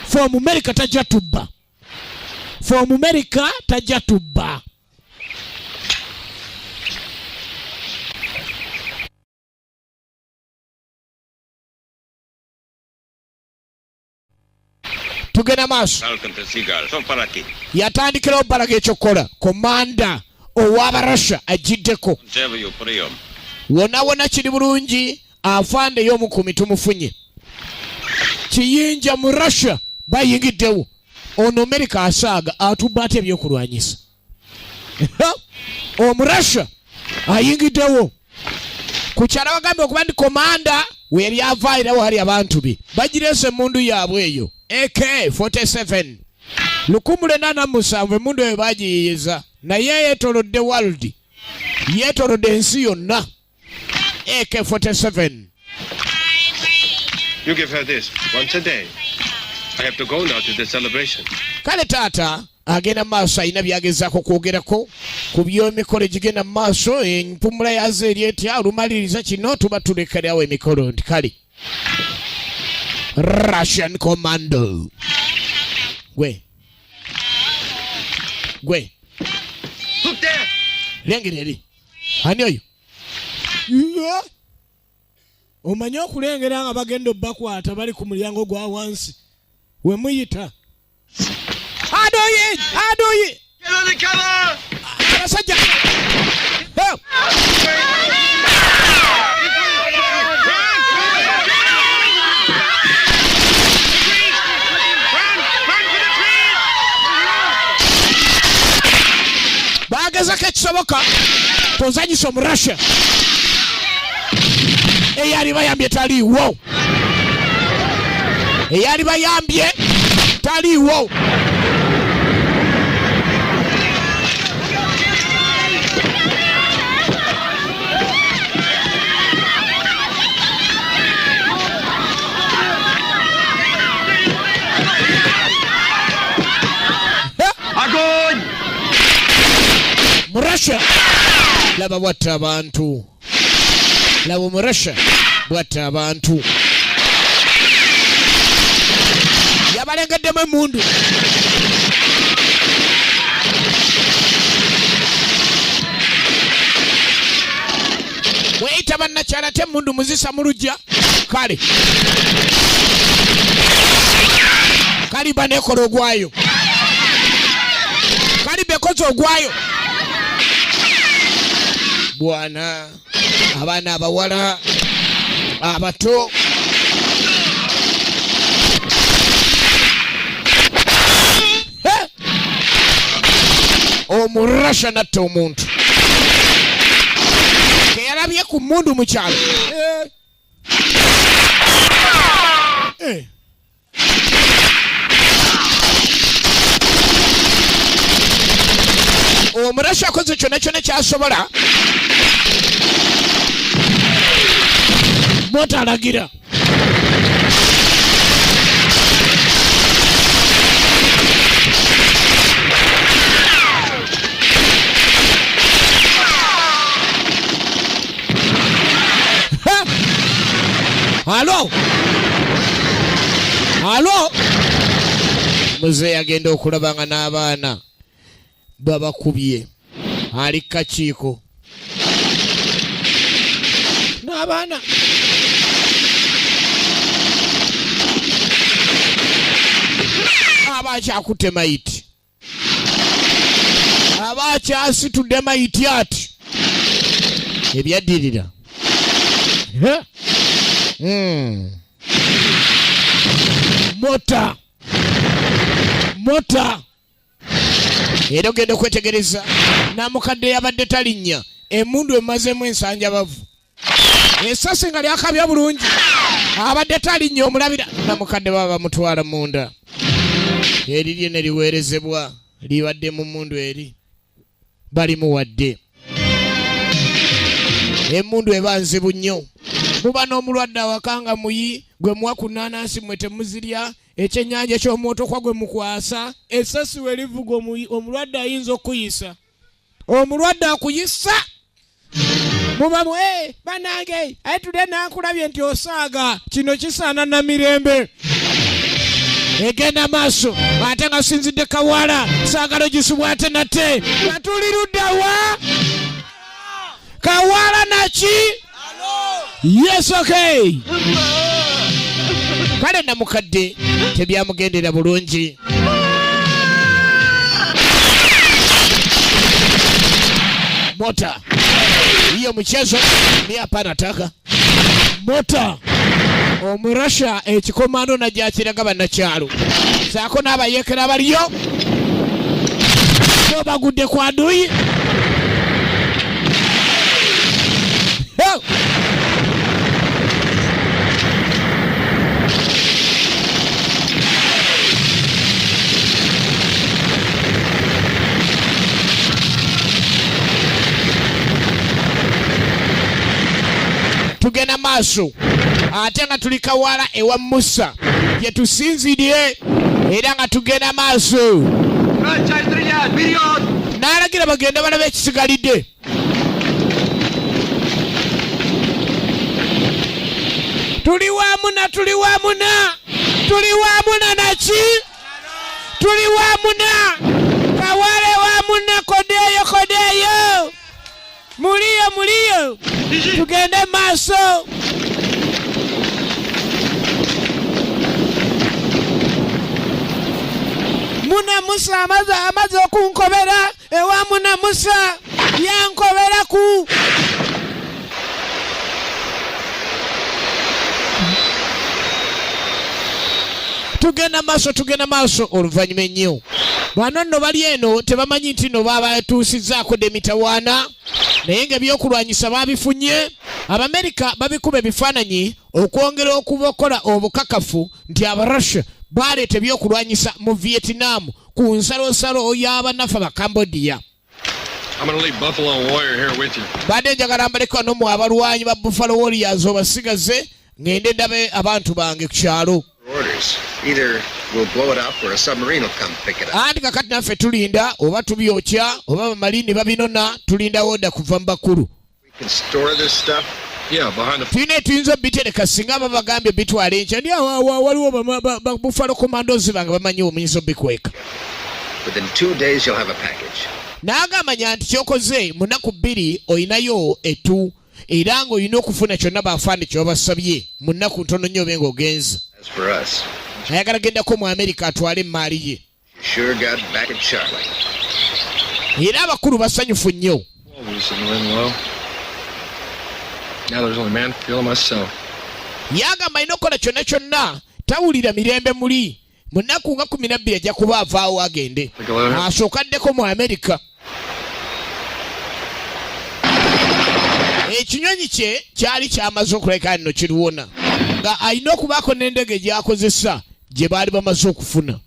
A: From America tajja tubba. tugenda maaso.
F: Falcon to Seagull. Son para ti.
A: Yatandikira obalaga ekyokola. Komanda ow'Abarussia agiddeko.
F: Conserve your prium.
A: Wona kiri bulungi. Afande y'omukumi tumufunye. Kiyinja mu Russia bayingiddewo. Ono America asaaga atubba ate ebyokulwanyisa. Omurussia ayingiddewo. Kukyala wagambe okuba ndi komanda weri avairawo hari abantu be. Bagirese mundu yaabwe eyo. AK-47. 1907 mundu eyo bagiyiyeza. Naye yeetolodde world. Yeetolodde ensi yonna. AK-47.
I: You give her this once a day. I have to go now to the celebration.
A: Kale taata agenda maaso ayina byagezaako kwogerako ku by'emikolo egigenda mu maaso. Empumula yazo eri etya olumaliriza kino tuba tulekerawo emikolo nti kale Russian commando. Gwe
C: Look there!
A: lengera eri ani oyo? Omanyi okulengera nga bagenda obbakwata bali ku mulyango gwa wansi we muyita adoye
C: Get on the cover!
A: abasajja bagezako ekisoboka tozanyisa omu Russia eyali bayambye taliiwo. Eyali bayambye taliiwo.
C: Agony!
A: Mu Russia laba bwatta abantu. Laba mu Russia bwatta abantu. Yabalengeddemu emmundu. Weyita bannakyala te emmundu muzisa mu luggya. Kale kaliba nekola ogwayo. Kaliba ekoze ogwayo. Bwana abaana abawala abato Omurussia natta omuntu keyalabye ku mmundu mu kyalo. Omurussia akoze kyonna kyasobola motalagira. Halo muzeeyi agenda okulaba nga n'abaana babakubye ali kakiiko n'abaana abakyakutte mayiti abakyasitudde mayiti ati ebyaddirira. Mota era ogenda okwetegereza namukadde yabadde talinnya emmundu emazeemu ensanja bavu esasi nga lyakabya bulungi abadde talinnya omulabira namukadde baba bamutwala munda erirye ne liweerezebwa libadde mu mmundu eri balimuwadde emmundu eba nzibu nnyo. Muba n'omulwadde awaka nga muyi gwe muwa ku nnaanansi mmwe temuzirya ekyennyanja ky'omwotokwa gwe mukwasa essasi we livuga omulwadde ayinza okuyisa. Omulwadde akuyisa muba banange aye tudde nankulabye nti osaaga kino kisaana na mirembe egenda maaso ate nga sinzidde kawala saagalo gisubwa ate nate nga tuli luddawa kawala naki. Yes, okay. kale namukadde tebyamugendera bulungi. Mota hiyo mchezo ni hapana taka mota omurasha ekikomando najakiraga bannakyalo saako n'abayekera abaliyo so bagudde kwa adui. Tugenda maaso ate nga tuli kawala ewa Musa gye tusinzidde era nga tugenda maaso. N'alagira bagenda balabe ekisigalidde. Tuli wamuna naki tuli wamuna kawale wamuna kodeyo muliyo tugende maaso. Muna Musa amaze okunkobera ewa Muna Musa yankoberaku. Tugenda maaso oluvannyuma ennyo. Bano nno bali eno tebamanyi nti no baba tuusizzaako demitawaana naye ng'ebyokulwanyisa babifunye. Abamerika babikuba ebifaananyi okwongera okubakola obukakafu nti Abarussia baleeta ebyokulwanyisa mu Vietnam ku nsalosalo y'abanafu aba Cambodia.
E: I'm going to leave Buffalo Warrior here with you.
A: Badde njagala mbaleka no mu abalwanyi ba Buffalo Warriors obasigaze ngende ndabe abantu bange ku kyalo.
H: Orders. Either we'll blow it up or a submarine will come pick it up.
A: Andi kakati naffe tulinda oba tubyokya oba bamalini babinona tulinda oda kuva mu bakulu.
H: We can store this stuff.
E: Yeah, behind the...
A: Tuyina tuyinza bitereka singa babagambye bitwala enkya ndi waliwo ba Buffalo Commandos bange bamanyi omuyinza obikweka.
H: Within 2 days you'll have a package.
A: N'agamba nti kyokoze mu nnaku 2 olinayo etu era ng'olina okufuna kyonna bafaani ky'obasabye mu nnaku ntono nnyo obe ng'ogenza.
H: As for us,
A: ayagala gendako mu Amerika atwale emmaali ye.
H: sure got back at Charlie.
A: Era abakulu basanyufu nnyo.
E: Now there's only Manfield and myself.
A: Yagamba alina okukola kyonna tawulira mirembe muli. Mu nnaku nga 12 ajja kuba avaawo agende. Asooka addeko mu Amerika. Ekinyonyi kye kyali kyamaze okuleka nno kiruwona nga alina okubaako n'endege gy'akozesa gye baali bamaze okufuna.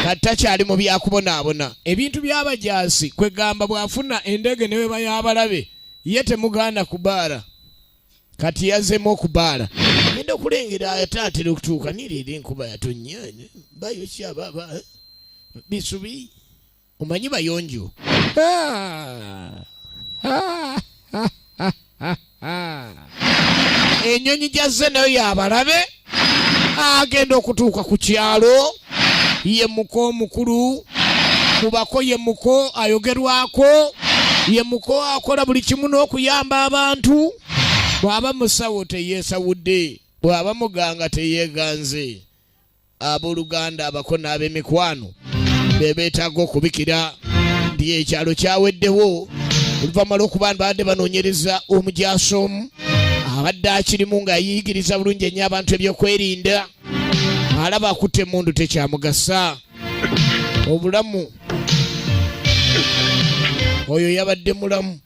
A: Kati takyali mu byakubonaabona. Ebintu by'abajaasi kwegamba bw'afuna endege ne weba y'abalabe ye temugaana kubaala. Kati yazemu okubaala. Ngenda okulengera ataatera okutuuka niriira enkuba yatonnya bayo kyababa bisubi omanyi bayonjo. Ennyonyi gyazze nayo yabalabe agenda okutuuka ku kyalo ye muko omukulu mubako ye muko ayogerwako ye muko akola buli kimu n'okuyamba abantu. Bw'aba musawo teyeesawudde bw'aba muganga teyeeganze. Abooluganda abako n'ab'emikwano be beetaaga okubikira ndi ekyalo kyaweddewo oluvannyuma lw'okuba badde banoonyereza omujaasi omu abadde akirimu ng'ayigiriza bulungi ennyo abantu ebyokwerinda. Alaba akutte emmundu tekyamugasa obulamu. Oyo yabadde mulamu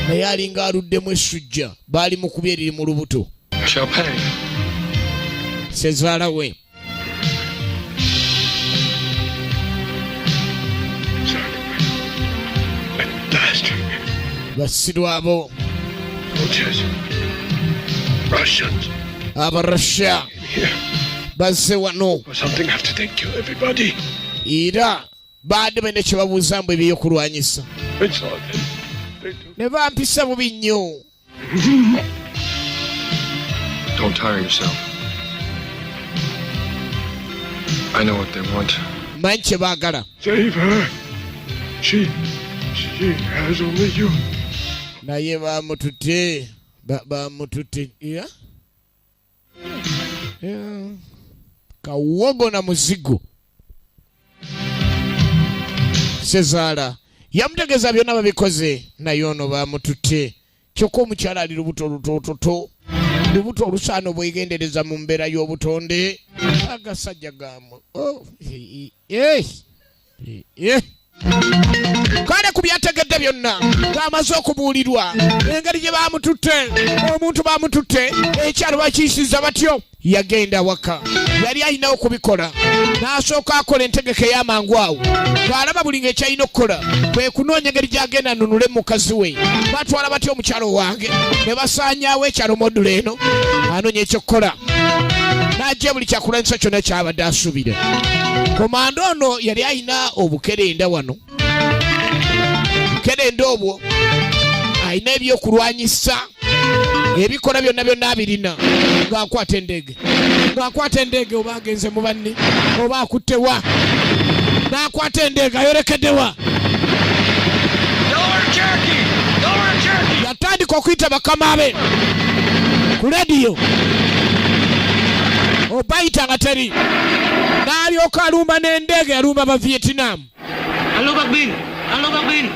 A: naye alinga aluddemu essujja baali mukubye eriri mu lubuto. Sezaala we. Basirwa abo Abarussia bazze wano era badde balina kye babuuza mbu ebyokulwanyisa ne bampisa bubi nnyo.
E: Don't tire yourself. I know what they want.
A: Manyi kye baagala.
I: Save her. She has only you.
A: Naye bamututte. Bamututte. Kawogo na muzigo. Sezaala yamutegeza byonna babikoze naye ono bamututte. Kyokka omukyala ali lubuto lutototo. Lubuto olusaano bwegendereza mu mbeera y'obutonde. Agasajja gamu. Kale ku byategedde byonna ng'amaze okubuulirwa engeri gye baamututte omuntu baamututte ekyalo bakiyisiza batyo yagenda waka yali alina okubikola n'asooka akola entegeka ey'amangu awo ng'alaba buli ng'ekyalina okukola kwe kunoonya engeri gy'agenda anunule mukazi we batwala batyo omukyalo wange ne basaanyaawo ekyalo modulo eno anoonya ekyokukola n'ajja buli kyakulanyisa kyonna kyabadde asuubira. Komando ono yali alina obukerenda wano. Bukerenda obwo alina ebyokulwanyisa ebikola byonna byonna abirina ng'akwata endege oba agenze mu banne oba akutte wa n'akwata endege ayolekedde wa yatandika okuyita bakama be ku lediyo obayita nga teri n'alyoka alumba n'endege alumba ba Vietnam.
G: Alo bác Bin,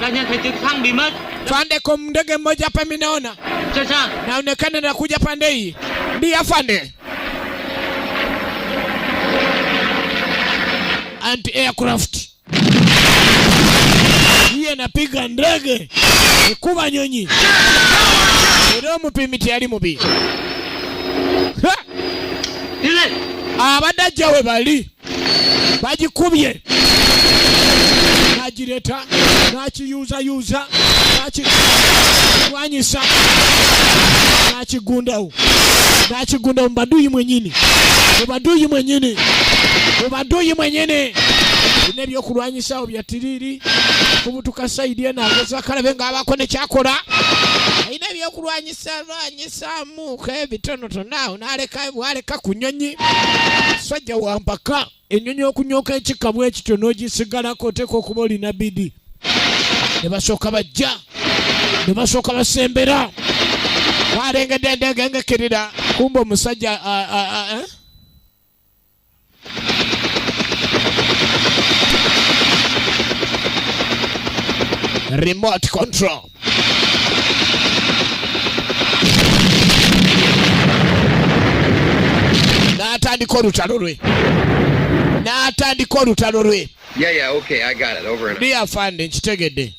G: là nhận thấy trực thăng bị mất.
A: Fande kwa ndege mmoja hapa mimi naona.
G: Sasa
A: naonekana nakuja pande hii. Ndio afande. Anti-aircraft. Yeye anapiga ndege. Kuba nyonyi. Ndio mpimiti ali mubi.
G: Ile
A: abadajja we bali bagikubye najireta nakiyuza nakigwanyisa nakigundawo mubaduyi mwenyini ne byokulwanyisawo bya tiriri kubutuka saidi ena ageza kalabe ng'abako ne kyakola ayina ebyokulwanyisamu k'ebitonotono n'aleka ku nnyonyi sajja wampaka ennyonyi okunyoka ekika bwekityo n'ogisigalako oteeka okuba olina bidi ne basooka bajja ne basooka basembera walengedde endege ngekirira kumba omusajja remote control. N'atandika olutalo lwe.
H: Yeah, okay, I got it. Over and out.
A: Ndiye afande nkitegedde.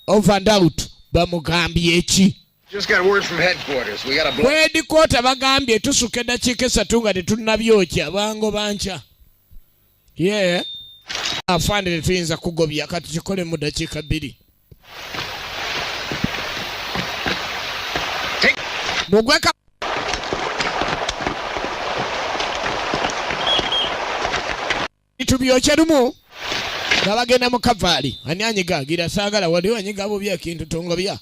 A: Over and out. Bamugambye eki.
H: Just got word from headquarters. We got a blow.
A: Headquarters bagambye tusuka eddakiika 3 nga tetunnabyokya bango banca. Yeah. Afande tetuyinza kugobya kati kikole mu dakiika 2. Mugweka tubyokye lumu nga bagenda mu kavaali ani anyigagira saagala waliwo anyiga abo byekintu tongobya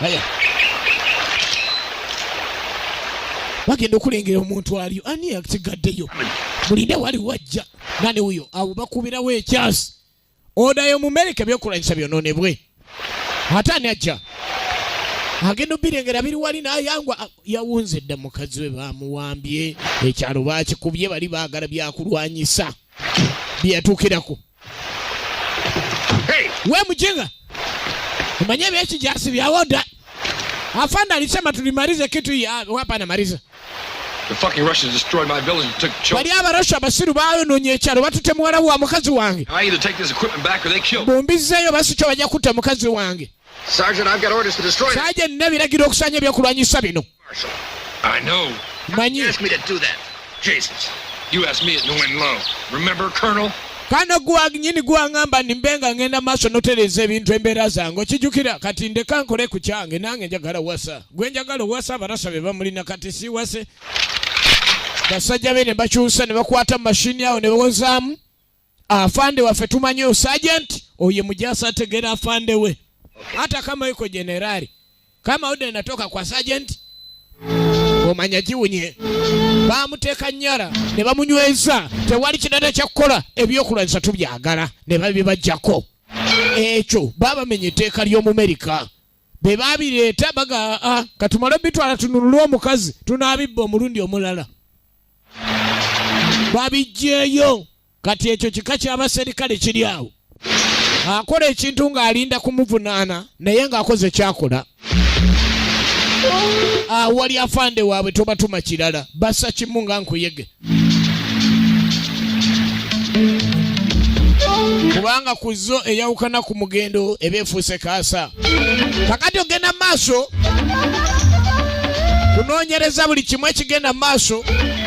A: aya bagenda okulengera omuntu aliyo ani yasigaddeyo mulinde wali wajja nani huyo abo bakubirawo ekyasi odayo mu Merika byokulanyisa byonoonebwe ate ani ajja agenda obirengera biri wali n'ayangwa yawunze dda mukazi we bamuwambye ekyalo bakikubye bali baagala byakulwanyisa byatuukirako. We mujinga umanye byekijasi byawoda afanda alisema tulimalize kitu hapa na maliza.
E: The fucking Russians destroyed my village and took children.
A: Bali abarasha abasiru bayonoonye ekyalo batute muwala wa mukazi wange.
E: I either take this equipment back or they kill me.
A: Bombizeyo basi kyo bajja kutta mukazi wange.
H: Sergeant, I've got orders to destroy it.
A: Sergeant, nebiragiro okusanya ebyokulwanyisa bino.
E: I know.
A: Manyi.
H: You asked me to do that. Jesus.
E: You asked me at New and Low. Remember, Colonel?
A: Kana nyini gwangamba nimbenga ngenda maaso notereza ebintu embeera zange okijjukira kati ndeka nkole ku kyange nange njagala wasa gwe njagala wasa abarasa be bamulina kati si wase basajja be ne bakyusa ne bakwata mashini awo ne bawozaamu afande waffe tumanyi sergeant oye mujasa ategera afande we hata kama yuko generali kama ode natoka kwa sergeant omanya jiwunye bamuteeka nnyala ne bamunyweza tewali kidada kyakukola ebyokulwanyisa tubyagala ne babibajjako ekyo babamenye etteeka ly'omu Merika be babireeta baga katumale bitwala tununule omukazi tunaabibba omulundi omulala babijjeeyo kati ekyo kika ky'abaserikale kiri awo akola ekintu ng'alinda kumuvunaana naye ng'akoze kyakola wali afande waabwe tobatuma kirala bassa kimu nga nkuyege kubanga ku zo eyawukana ku mugendo ebeefuuse kaasa kakati ogenda maaso kunoonyereza buli kimu ekigenda maaso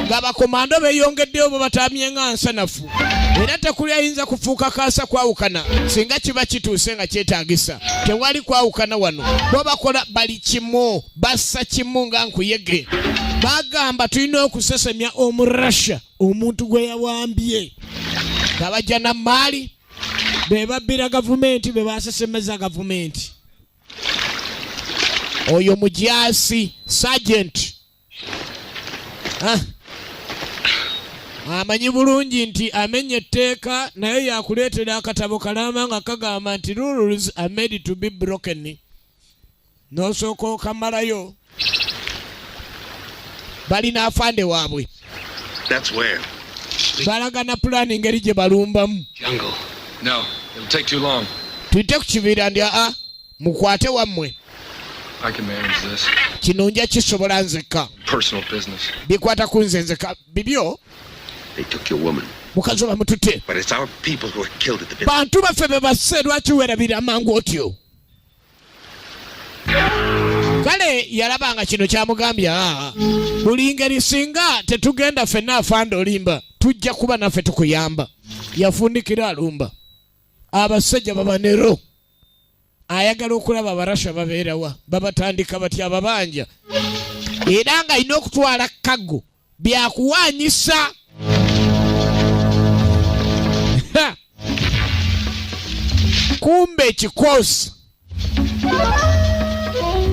A: ng'abakomando beeyongeddeyo bwe bataamye nga nsanafu era tekuli ayinza kufuuka kaasa kwawukana singa kiba kituuse nga kyetaagisa tewali kwawukana wano bo bakola bali kimu bassa kimu nga nkuyege bagamba tulina okusesemya omurasha omuntu gwe yawambye ngabajja na maali be babbira gavumenti be basesemeza gavumenti oyo mujaasi sergeant amanyi bulungi nti amenye etteeka naye yakuleetera akatabo kalama nga kagamba nti rules are made to be broken n'osooka okamalayo balina afande waabwe balagana pulaani ngeri gye balumbamu
E: No, it'll take too long.
A: tuyite ku kibira ndi mukwate wammwe
E: I can manage this.
A: kino nja kisobola nzekka
E: Personal business.
A: bikwata ku nze nzekka bibyo
F: They took your woman.
A: mukazi bamutute
F: But it's our people who are killed at the village.
A: bantu baffe be basse lwaki weerabira amangu otyo kale yalabanga kino kyamugambya buli ngeri singa tetugenda ffenna afande olimba tujja kuba naffe tukuyamba yafundikira alumba abasajja babanero ayagala okulaba abarasha babeerawa babatandika batya ababanja era nga alina okutwala kago byakuwanyisa kumbe ekikoosi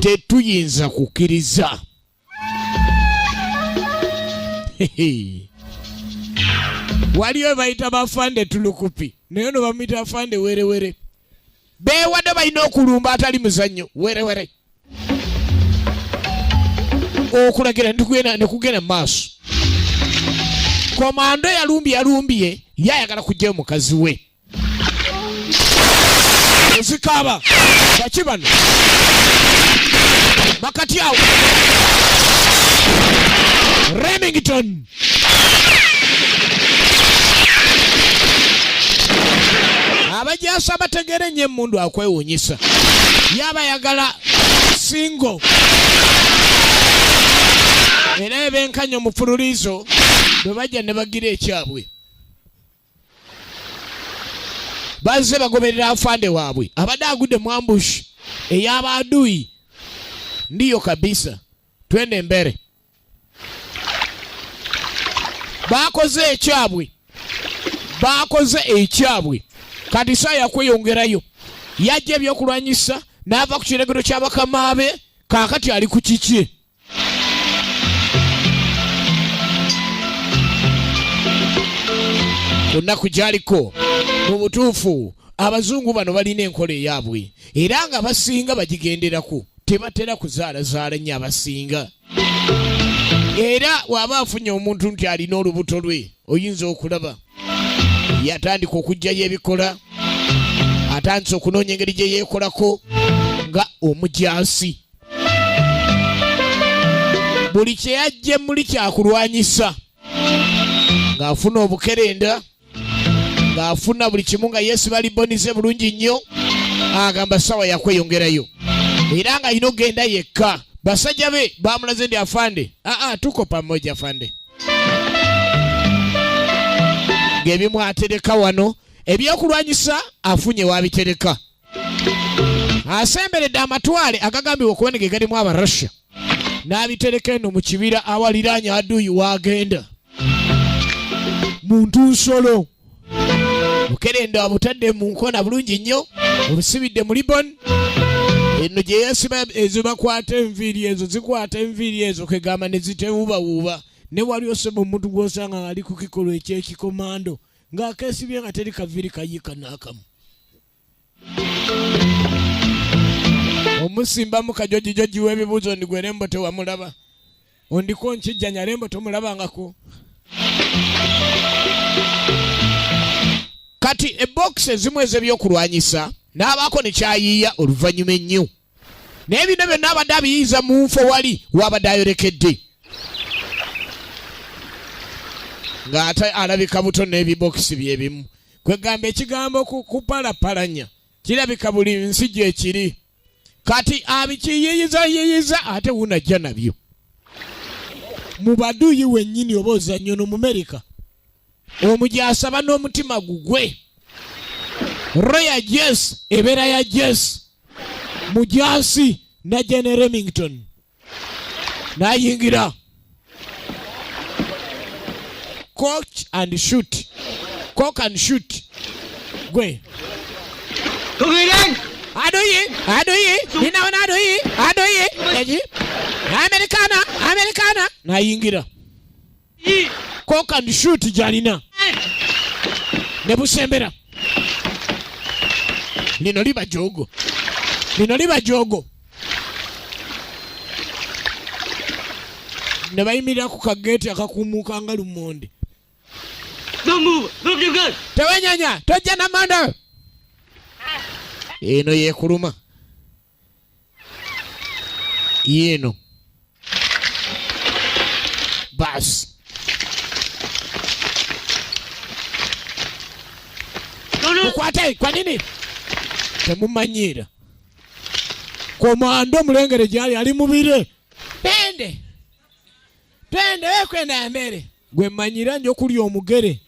A: tetuyinza kukkiriza waliyo bayita bafande tulukupi naye no bamuyita afande werewere beewadde balina okulumba atali muzannyo werewere okulagira nekugenda maaso komando yalumbye yayagala kujjayo mukazi we ezikaaba baki bano bakati awo Remington abajasa bategere nnyo emundu akwewuunyisa yaba yagala singo era ebenkanya omufululizo bwe bajja ne bagira ekyabwe bazze bagoberera afande waabwe abadde agudde mu ambush ey'abaadui ndiyo kabisa twende mbere bakoze ekyabwe kati saa yakweyongerayo yajja ebyokulwanyisa n'ava ku kiragiro ky'abakama be kaakati ali ku kiki ku nnaku gy'aliko mu butuufu abazungu bano balina enkola eyaabwe era nga basinga bagigenderako tebatera kuzaalazaala nnyo abasinga era waba afunye omuntu nti alina olubuto lwe oyinza okulaba yatandika okugjayo ebikola atandise okunoonya engeri gye yeekolako nga omujaasi buli kye yajje muli kyakulwanyisa ng'afuna obukerenda ng'afuna buli kimu nga yesu balibonize bulungi nnyo agamba sawa yakweyongerayo era nga alina okgenda yekka basajja be bamulaze ndi afande tuko pamoja afande ng'ebimu atereka wano ebyokulwanyisa afunye wabitereka asemberedde amatwale agagambibwa okuba ne ge galimu abarasha n'abitereka eno mu kibira awaliraanya aduyi wagenda muntu nsolo bukerenda abutadde mu nkona bulungi nnyo obusibidde mu libon eno gye yasiba ezo bakwata enviiri ezo zikwata enviiri ezo kegamba ne zitewubawuuba ne wali osema omuntu gw'osanga ali ku kikolo ekyekikomando ng'akeesibye nga teri kaviiri kayiika n'akamu omusimbamu kajojijoji w'ebibuuzo ndi gwe Lembo tewamulaba ondiko nkijjanya Lembo tomulabangako kati ebox ezimu ez'ebyokulwanyisa n'abaako ne kyayiiya oluvannyuma ennyo n'ebino byonna abadde abiyiiza mu nfo wali wabadde ayolekedde ng'ate alabika buto n'ebibokisi byebimu kwegamba ekigambo kupalapalanya kirabika buli nsi gyekiri kati abikiyiyiza ate wunajja nabyo mu baduuyi wennyini oba ozannyo no mu Amerika omugyasaba n'omutima gugwe Royal Jess ebeera ya Jess mujaasi na Jane Remington n'ayingira coach and shoot gwe adoyi ninaona adoyi eji Americana n'ayingira cock and shoot jalina ne busembera lino liba jogo ne bayimirira ku kageeti akakuumuuka nga lumonde tewenyanya tojja na manda eno yekuluma yeno basi mukwate kwa nini temumanyira komando mulengere gyali ali mubire twende wekwenda yambere gwe manyira njo kuli omugere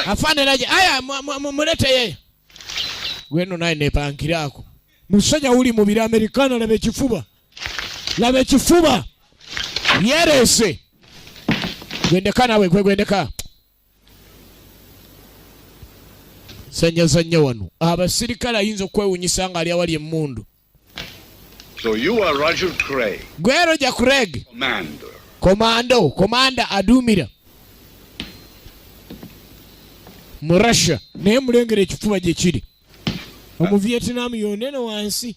A: afaniraje aya mulete yeye gweno naye nepankirako musajja uli mu bira Americana labe ekifuba yerese gwendeka nawe gwendeka sanya wano abasirikale ayinza okwewunyisa nga ali awali emmundu.
B: So you are Roger Craig.
A: Gwe Roger Craig. Commander adumira mu Russia naye mulengere ekifuba gye kiri omu Vietnam yoneno wansi.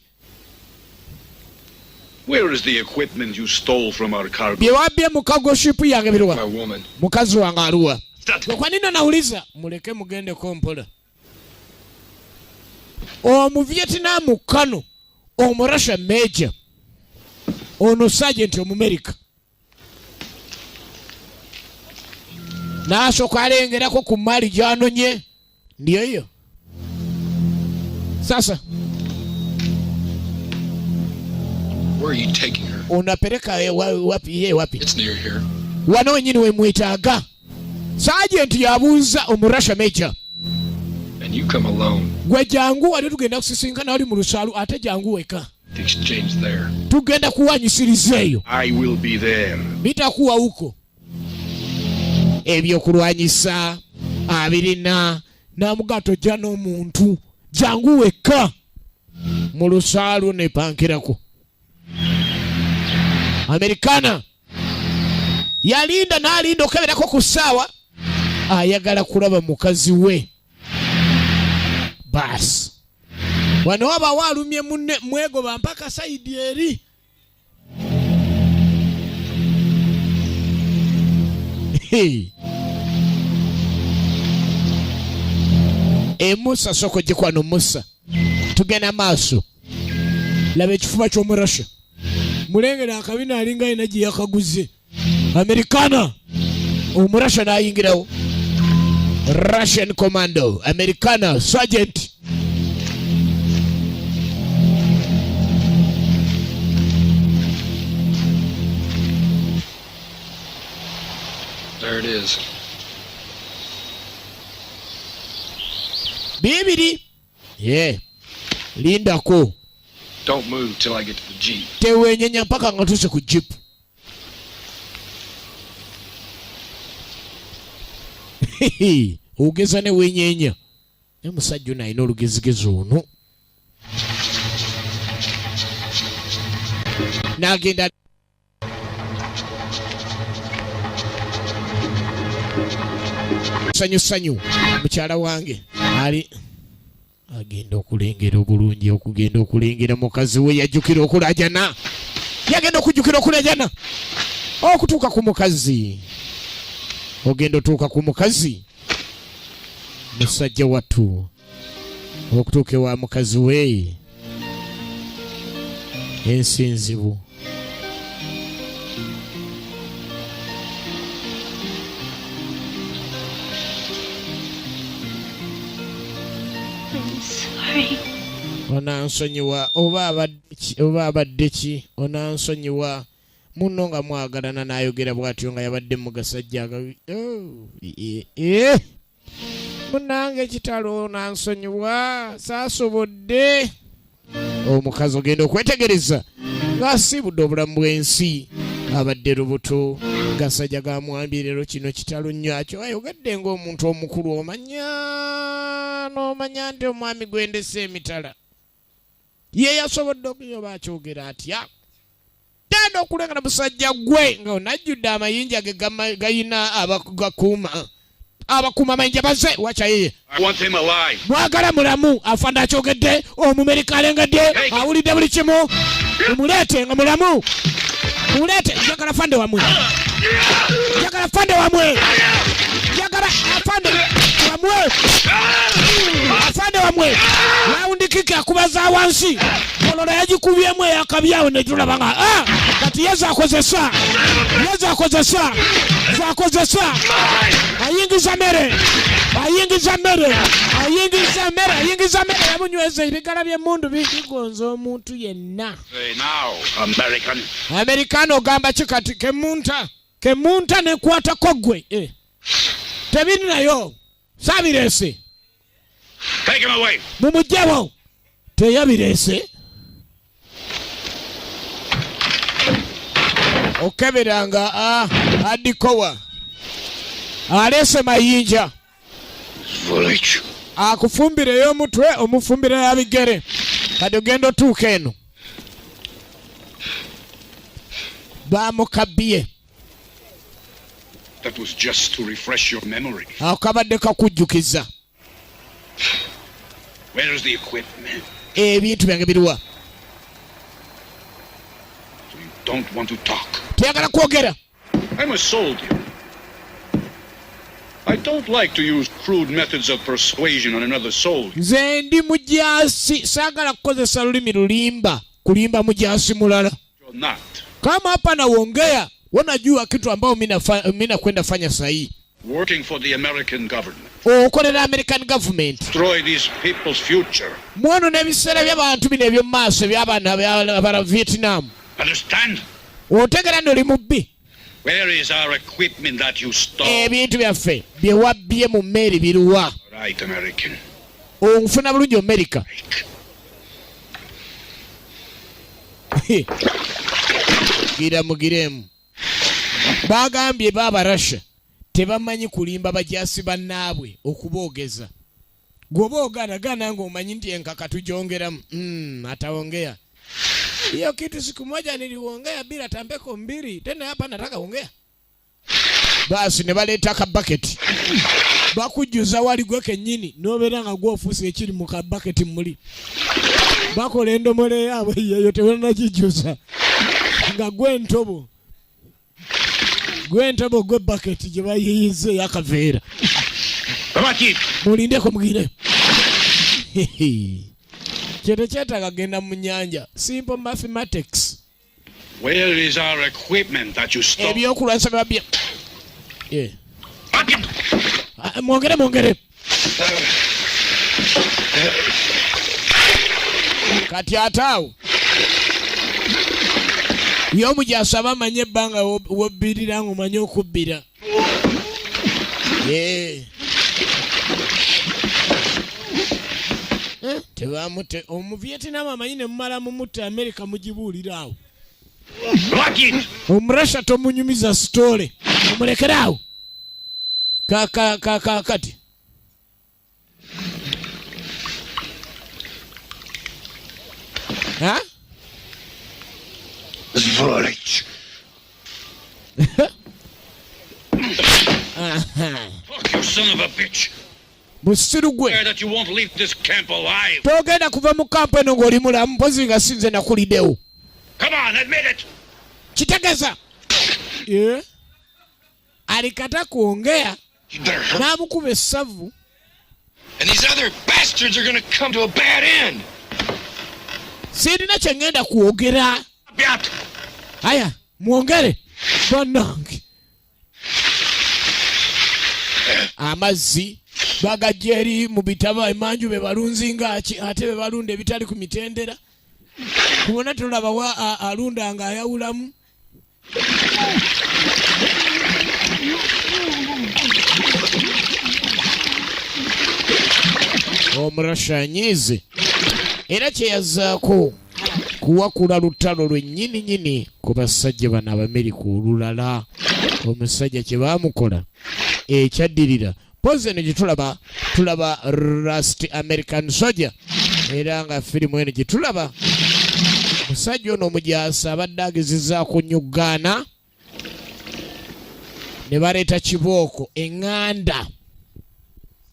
B: Where is the equipment you stole from our cargo?
A: Bye wabye mu cargo ship yange birwa mukazi wange aluwa. Kwa nini nauliza muleke mugende kompola omu Vietnam kano omu Russia major ono sergeant omu America nasooka alengerako ku mali gyanonye ndiyo hiyo sasa.
E: Where are you taking her?
A: Unapeleka wapi?
E: It's near here.
A: Wano wenyini we mwetaaga. Sergeant yabuuza omu Russia major.
E: And you come alone.
A: Gwe jangu wali tugenda kusisinkana wali mu lusaalu ate jangu weka.
E: The exchange there.
A: Tugenda kuwanyisiriza eyo.
B: I will be there.
A: Bitakuwa huko. Ebyokulwanyisa abirina namugato jana omuntu jangu weka mu lusaalu nepankirako. Americana yalinda n'alinda okeberako ku ssaawa ayagala kulaba mukazi we basi wano waba walumye munne mwegoba mpaka saidi eri Musa soko jikwano Musa tugenda maaso laba ekifuba ky'omu Russia mulengera akabina alinga ina gye yakaguze Americana omu Russia n'ayingirawo Russian commando Americana sergeant
E: There it is.
A: Bibiri lindako.
E: Don't move till I get to the jeep.
A: Tewenyenya mpaka ngatuse ku jeep. Ugeza ne wenyenya. Musajja na ino lugezigezo ono. Nagenda sanyu mukyala wange ali agenda okulengera obulungi okugenda okulengera mukazi we yajjukira okulajana yagenda okujjukira okulajana okutuuka ku mukazi ogenda otuuka ku mukazi musajja wattu okutuuka ewa mukazi we ensinzibu.
D: I'm sorry.
A: Onansonyiwa oba abadde ki onansonyiwa munno nga mwagalana n'ayogera bw'atyo nga yabadde mu gasajja agabi. Munnange ekitalo onansonyiwa saasobodde. Omukazi ogenda okwetegereza ng'asiibudde obulamu bw'ensi abadde lubuto gasajja gamwambye leero kino kitalo nnyo akyo ayogedde ng'omuntu omukulu n'omanya nti omwami gwendesa emitala ye yasobodde okunyoba akyogera atya tenda okulengana musajja gwe nga onajjudde amayinja ge gayina abakuuma amayinja baze wakyayeye mwagala mulamu afanda akyogedde omumerika alengedde awulidde buli kimu mumuleete nga mulamu mumuleete njagala afande wamwe njagala afande wamwe njagala afande wamwe afande wamwe lawundikiki akubaza wansi olola yagikubyemu eyakabyawo netulabanga kati yezakozesa ayingiza mere yamunyweza ebigala by'emmundu bigonza omuntu yenna. Amerikano ogamba kikati kemunta nekwatako gwe tebiri nayo saabirese mumugjewo teyabirese okeberanga adikowa alese mayinja akufumbireyo omutwe omufumbire yabigere kati ogenda otuuka eno bamukabye.
B: That was just to refresh your memory.
A: Akabadde kakujjukiza.
B: Where is the equipment?
A: Ebintu byange biruwa.
B: So you don't want to talk.
A: Teyagala kwogera.
B: I'm a soldier. I don't like to use crude methods of persuasion on another soldier.
A: Nze ndi mujasi saagala kukozesa lulimi lulimba kulimba mujasi mulala.
B: You're not.
A: Kama hapa naongea wanajua kitu ambao mina kwenda fanya sahi.
B: Working for the American government.
A: Okolera American government.
B: Destroy these people's future.
A: Mwono n'ebiseera by'abantu bino eby'omu maaso by'abaana abala Vietnam.
B: Understand?
A: Otegera ndi oli mubbi.
B: Where is our equipment that you stole?
A: Ebintu byaffe bye wabbye mu mmeeri biruwa.
B: Right, American.
A: Onfuna bulungi America. Gira mugiremu. Bagambye baba Russia tebamanyi kulimba bajasi bannaabwe okuboogeza. Gwoboogana gana ng'omanyi nti enkaka tujongeramu. Ataongea. Hiyo kitu siku moja niliongea bila tambeko mbili. Tena hapa nataka ongea. Basi ne baleeta ka bucket. Bakujjuza wali gwe kennyini n'obeera nga gw'ofuuse ekiri mu ka bucket muli. Bakola endomole yaabwe yeyo tebannakijjuza. Nga gwentobo gwe bucket gye bayiyize yakaveera. Mulindeko mugire. Kyeto kyetaaga genda mu nnyanja. Simple mathematics.
B: Where is our equipment that you stole?
A: Ebyokulwanyisa babye. Mwongere. Kati ataawo. Y'omujasi aba amanye ebbanga wobbirira ng'omanye okubbira. Tebamute Omuvietnam amanyi ne mumala mumutte America mugibuulira awo. Omurasha tomunyumiza sitole omulekera awo. Kati
H: Zvolich.
B: Fuck you, son of a bitch.
A: Musiru gwe.
B: That you won't leave this camp alive.
A: Togenda kuva mu kampu eno ng'oli mulamu mpozi nga sinze nakuliddewo.
B: Come on, admit it.
A: Kitegeeza. alikata kuongea n'amukuba essavu.
C: And these other bastards are going to come to a bad end.
A: Sirina kye ngenda kwogera. Aya, mwongere. Bannange. Amazzi bagajja eri mu bitaba emanju be balunzi ngaki ate be balunda ebitali ku mitendera. Kubona tulaba wa alunda nga ayawulamu. Omurashanyizi era kyeyazaako kuwakula lutalo lwennyini nyini ku basajja bano Abamerika olulala. Omusajja kye baamukola ekyaddirira pozi eno gye tulaba Rust American Soldier, era nga firimu eno gye tulaba musajja ono omujaasi abadde agezezzaako nnyuggaana ne baleeta kibooko eŋŋanda.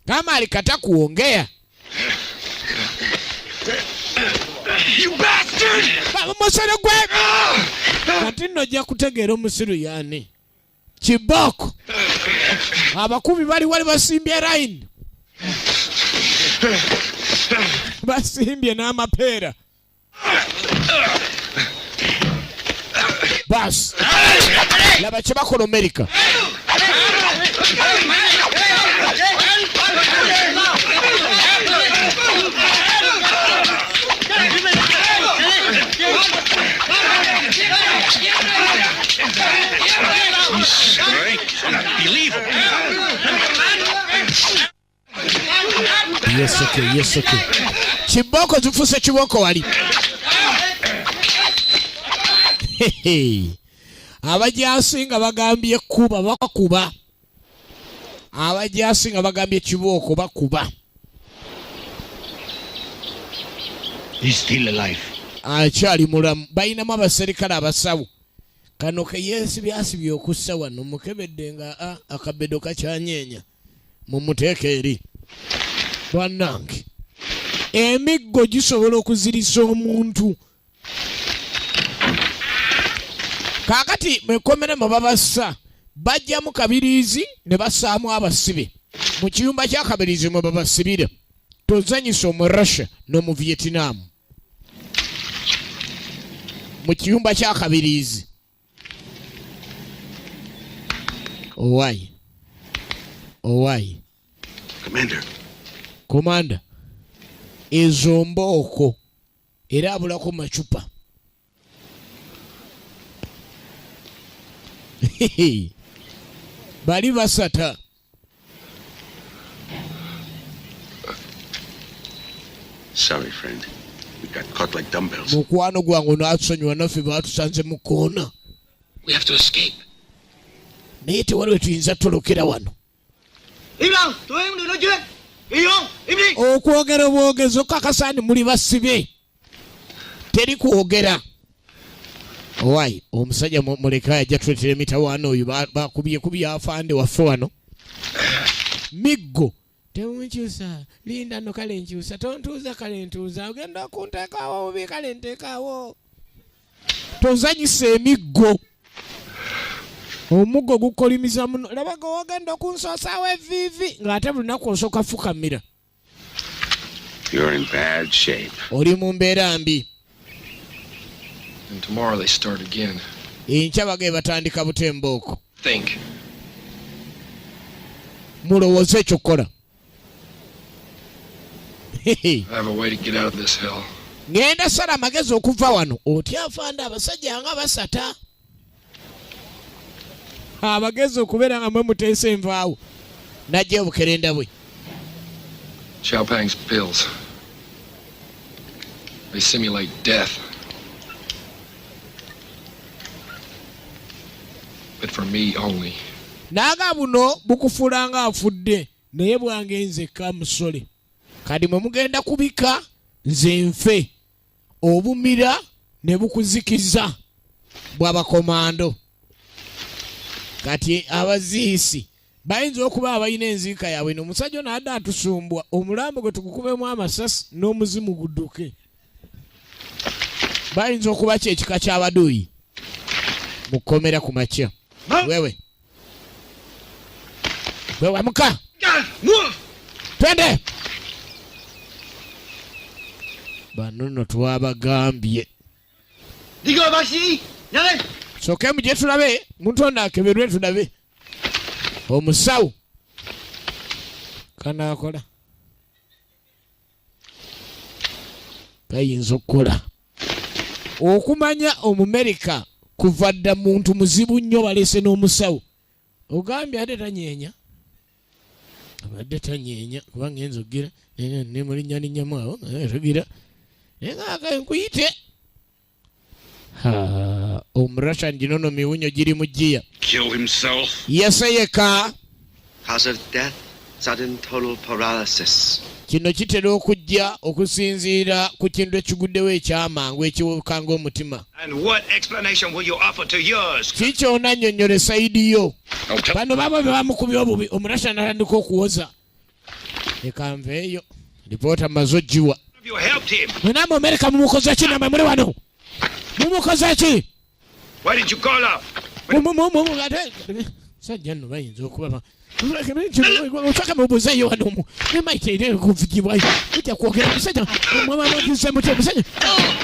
A: Kama alikata kuongea.
C: You bastard!
A: Musiro gwe! Kati nno ojja kutegeera omusiru yaani. Kibooko. Abakubi bali wali basimbye line. Basimbye n'amapeera. Bas. Laba kye bakola Amerika. Yes, okay. Kibooko zifuse kibooko wali. Abajaasi nga bagambye kuba bakuba. Abajaasi nga bagambye kibooko bakuba.
C: He's still alive.
A: Akyali mulamu. Bayinamu abaserikale abasawo. Kano ke yeesibyasibye okussa wano mukebedde nga akabedo kakyanyeenya mumuteeka eri. Bannange emiggo gisobola okuzirisa omuntu. Kaakati mwekomere mwe babassa bajjamu kabiriizi ne bassaamu abasibe mu kiyumba kya kabiriizi mwe babasibira. Tozanyisa omu Russia n'omu Vietnam mu kiyumba kya kabiriizi. Owai. Commander. Ezo mbooko era abulako macupa. Bali basata.
F: Sorry, friend. We got caught like dumbbells.
A: Mukwano gwangu n'atusonyiwa naffe baatusanze mu koona.
C: We have to escape.
A: Naye tewaliwe tuyinza tulokera wano. Okwogera obwogezi okakasa nti muli basibe. Teri kwogera. Owai, omusajja muleka yajja tuletera emitawaana oyo bakubye afande waffe wano. Miggo. Temunkyusa. Linda no kale nkyusa. Tontuuza kale ntuuza. Ogenda okunteekaawo obi kale nteekaawo. Tozanyisa emiggo. Omuggo gukolimiza muno. Labaga wagenda okunsoosawo evviivi ng'ate buli lunaku osooka fukamira.
F: You're in bad shape.
A: Oli mu mbeera mbi.
E: And tomorrow they start again.
A: Enkya bage batandika butembooko.
E: Think.
A: Mulowooza ekyokola.
E: I have a way to get out of this hell.
A: Ngenda sala amagezi okuva wano. Otya afande abasajja nga basata. Abagezi okubeera nga mwe muteesa envaawo. Najja obukerenda bwe.
E: Xiaopang's pills. They simulate death. But for me only.
A: Naaga buno bukufuula nga afudde naye bwange nzekka musole. Kadi mwe mugenda kubika nze nfe. Obumira ne bukuzikiza bw'abakomando. Kati abaziisi bayinza okuba abalina enziika yaabwe n'omusajja ono adde atusumbwa omulambo gwe tugukubemu amasasi n'omuzimu gudduke. Bayinza okuba kyekika ky'abaduuyi mu kkomera ku makya. Wewe amuka. Twende. Bano twabagambye.
G: Digo basi. Nyale.
A: Soke muje tulabe. Muntu onda keberwe tulabe. Omusawo. Kana akola. Bayinza okukola. Okumanya Omumerika kuva dda muntu muzibu nnyo balese n'omusawo. Ogambye ate tanyeenya. Abadde tanyeenya kuba ngenza ogira ne mulinnya ninnyamu awo tugira nenga nkuyite. Omurussia nginono miwunyo giri mu jjiya.
B: Kill himself.
A: Yaseyeka.
C: Cause of death, sudden total paralysis.
A: Kino kitera okujja okusinziira ku kintu ekiguddewo ekyamangu ekiwuka ng'omutima.
C: And what explanation will you offer to yours?
A: Kikyona nnyonnyola esayidi yo. Bano baba bamukubye obubi Omurussia n'atandika okuwoza. Leka nveeyo lipoota maze oggiwa.
C: You helped him.
A: Mwena Amerika mumukoze ki namwe muli wano? Mumukoze ki?
C: Why did you call up?
A: Sajja nno bayinza okuba osaka mubuzeeyo wano omu nemaiteire kuvugibwa ojja kwogera musajja mwamagize mutya musajja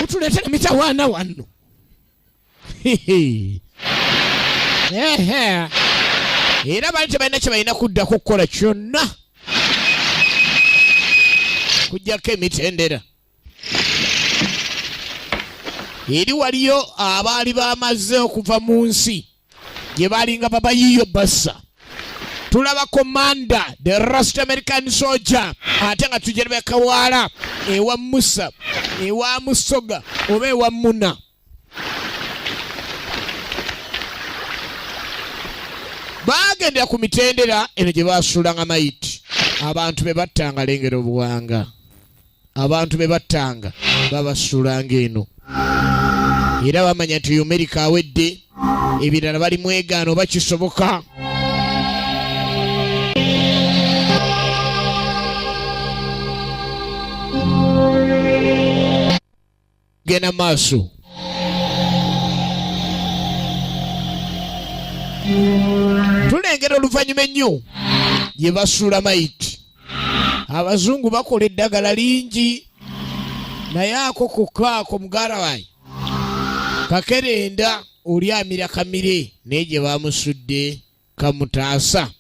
A: mutuleetera mitawaana wano. Era baali tebalina kye balina kuddako okukola kyonna kujjako emitendera. Eri waliyo abaali bamaze okuva mu nsi gye balinga babayiyo bassa. Tulaba Commander, the Rust American soldier, ate nga tujerebe Kawaala ewa Musa ewa Musoga oba ewa Muna. Bagendera ku mitendera eno gye basuulanga mayiti. Abantu be battanga lengera obuwanga. Abantu be battanga babasuulanga eno. Era bamanya nti Amerika awedde ebirala bali mwegaano bakisoboka. Gena maaso. Tulengera oluvannyuma ennyo gye basuula mayiti. Abazungu bakola eddagala lingi naye ako kokkaako mugarawayi kakerenda oli amira kamire naye gye bamusudde kamutaasa.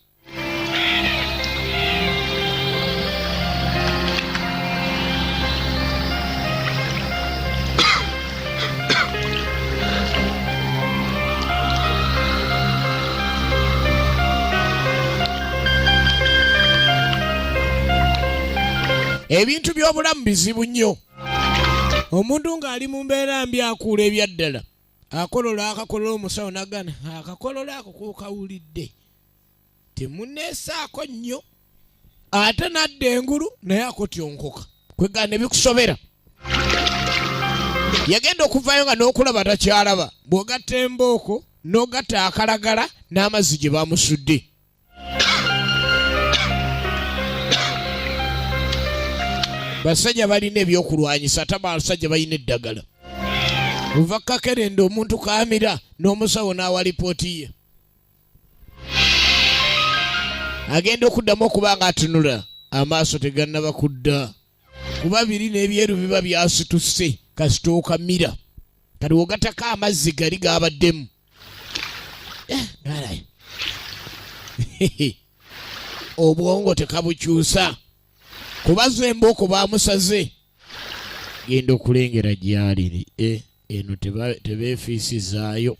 A: Ebintu by'obulamu bizibu nnyo. Omuntu ng'ali mu mbeera mbi akuula ebyaddala. Akolola akakolola omusawo nagana. Akakolola ako kukawulidde. Temunneesaako nnyo. Ate nadda engulu naye akotyonkoka. Kwegana ne bikusobera. Yagenda okuvaayo nga n'okulaba takyalaba. Bw'ogatta embooko n'ogatta akalagala n'amazzi gye bamusudde. Basajja balina ebyokulwanyisa ate basajja balina eddagala. Luva kakerenda omuntu kaamira n'omusawo n'awa lipooti ye. Agenda okuddamu okuba nga atunula amaaso tegannaba kudda. Kuba biri n'ebyeru biba byasituse kasita okamira. Kati ogatako amazzi gali gabaddemu. Obwongo tekabukyusa. Kubaza embooko bamusaze. Genda okulengera gy'aliri. Eno tebeefiisizaayo.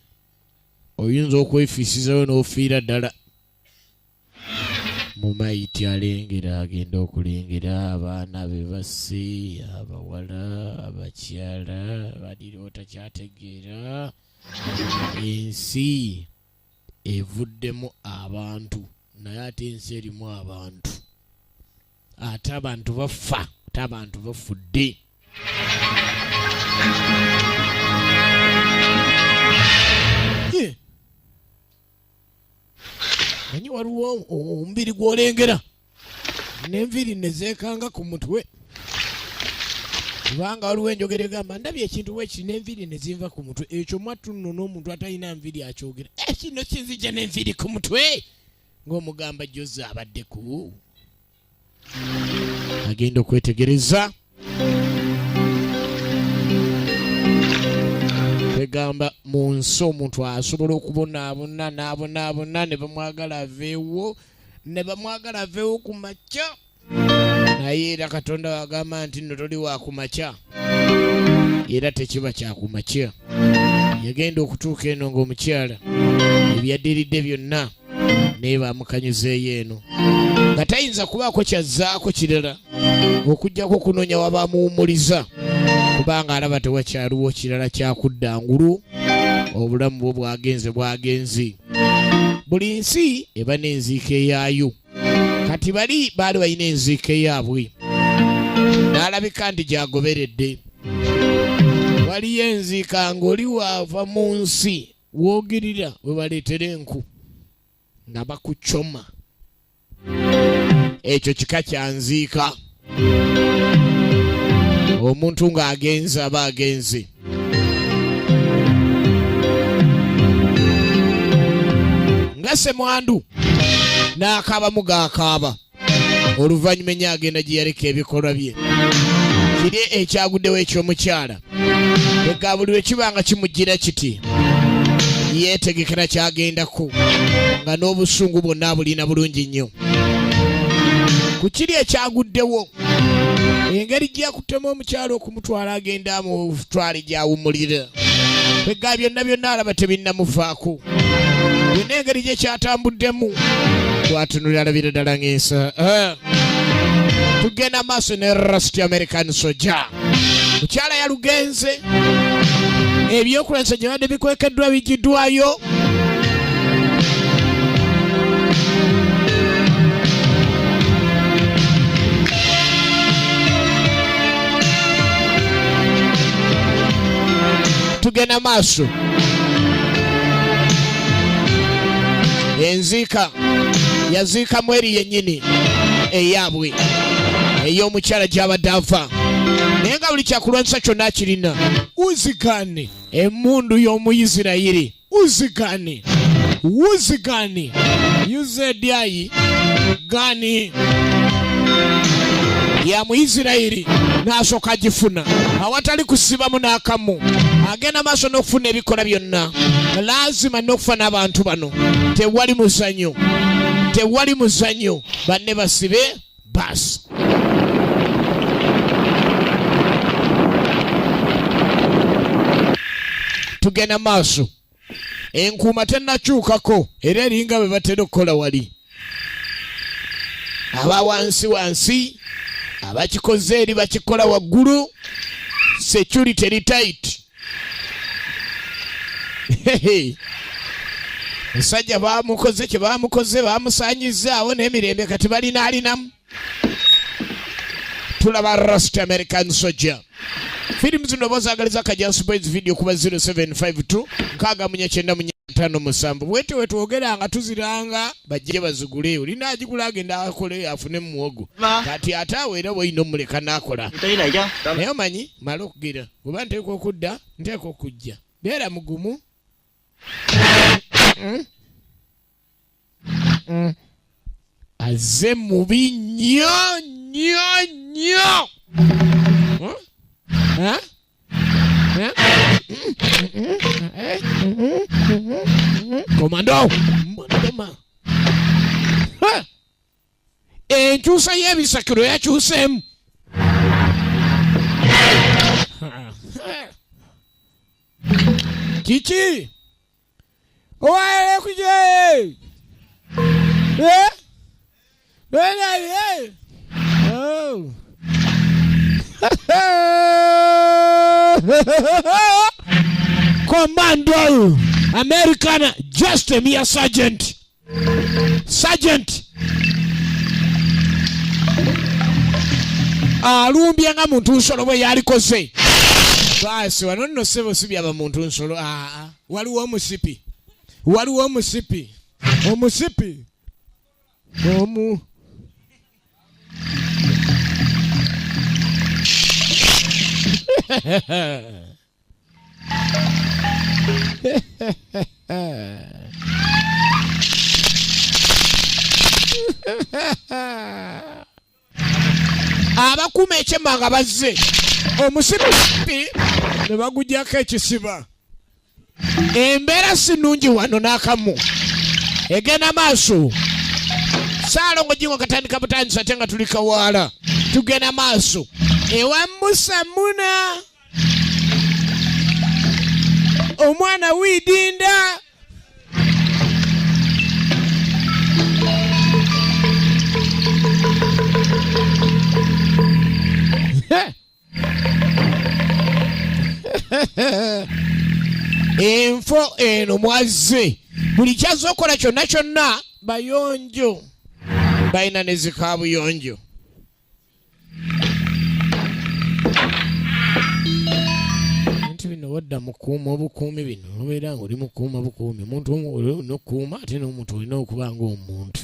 A: Oyinza okwefiisizayo n'ofiira ddala. Mu mayiti alengera agenda okulengera abaana be basse, abawala, abakyala, balira otakyategeera. Ensi evuddemu abantu naye ate ensi erimu abantu. Ate abantu bafa, ate abantu bafudde. Nanyi waliwo omubiri gw'olengera n'enviiri ne zeekanga ku mutwe. kubanga waliwo enjogera egamba ndabye ekintu wekiri n'enviiri ne zinva ku mutwe ekyo mwattu nno n'omuntu atalina nviiri akyogera kino kinzija n'enviiri ku mutwe ng'omugamba Jose abaddeku agenda okwetegereza begamba mu nsi omuntu asobola okubonaabona n'abonaabona ne bamwagala aveewo ku makya naye era Katonda wagamba nti nno toli wa ku makya era tekiba kya ku makya yagenda okutuuka eno ng'omukyala ebyaddiridde byonna naye bamukanyuzeeyo eno nga tayinza kubaako kyazzaako kirala okujjako okunoonya wabamuwumuliza kubanga alaba tewakyaliwo kirala kyakudda ngulu obulamu bwo bwagenze buli nsi eba n'enziika eyaayo kati bali baali balina enziika eyaabwe n'alabika nti gyagoberedde waliyo enziika ng'oli waava mu nsi woogirira we baleetera enku nga bakucoma ekyo kika kya nziika omuntu ng'agenze aba agenze nga Ssemwandu n'akaabamu gaakaaba oluvannyuma ennyo agenda gye yaleka ebikolwa bye kiri ekyaguddewo eky'omukyala ega buli lwe kiba nga kimujjira kiti yeetegekera kyagendako nga n'obusungu bwonna bulina bulungi nnyo ku kiri ekyaguddewo engeri gy'akuttemu omukyala okumutwala agenda mu futwali gy'awummulira ega byonna alaba tebinnamuvaako byonna engeri gye kyatambuddemu twatunulira alabira ddala ng'ensa tugenda maaso ne Rusty American Soldier mukyala yalugenze ebyokulasa gye badde bikwekeddwa bigiddwayo tugenda maaso enziika yaziikamu eri yennyini eyaabwe ey'omukyala gy'abadde ava naye nga buli kyakulwanyisa kyonna akirina uzigane emmundu y'Omuyisirayiri uzigane UZI gani ya Muyisirayiri n'asooka agifuna awatali kusibamu n'akamu agenda maaso n'okufuna ebikola byonna lazima n'okufa n'abantu bano tewali muzanyo banne basibe basi tugenda maaso enkuuma tennakyukako era eringa bwe batera okukola wali aba wansi abakikoze eri bakikola waggulu security eri tight musajja bamukoze kye bamukoze bamusanyizaawo n'emirembe kati alinamu tulaba Rusty American Soldier firimu zino bozaagaliza Kajansi Boys video kuba 0752 64957 bwete twogera nga tuziranga bajje bazigule olina agigula agenda akole afune muwogo kati ataawe era boyino muleka nakola naye omanyi mala okugira kuba nteeka okudda nteeka okujja beera mugumu aze mubi nnyo komando mbonema enkyusa y'ebisakiro yakyuseemu kiki owaele kuje Commando American just a mere sergeant alumbye nga muntu nsolo bwe yalikoze basi wano nno sebo sibyaba muntu nsolo waliwo omusipi Abakuuma ekyema nga bazze omusipi ne bagujjako ekisiba. Embeera si nnungi wano n'akamu. Egenda maaso. Saalongo jingo katandika butandisa ate nga tuli kawaala. Tugenda maaso. Ewa Musa Muna. Omwana Widinda. Enfo eno mwazze. Buli kyazo okola kyonna kyonna bayonjo. Bayina ne zikaabuyonjo. Bintu bino wadda mukuuma obukuumi bino obeera nga oli mukuuma bukuumi. Omuntu n'okuuma ate n'omuntu olina okuba ng'omuntu.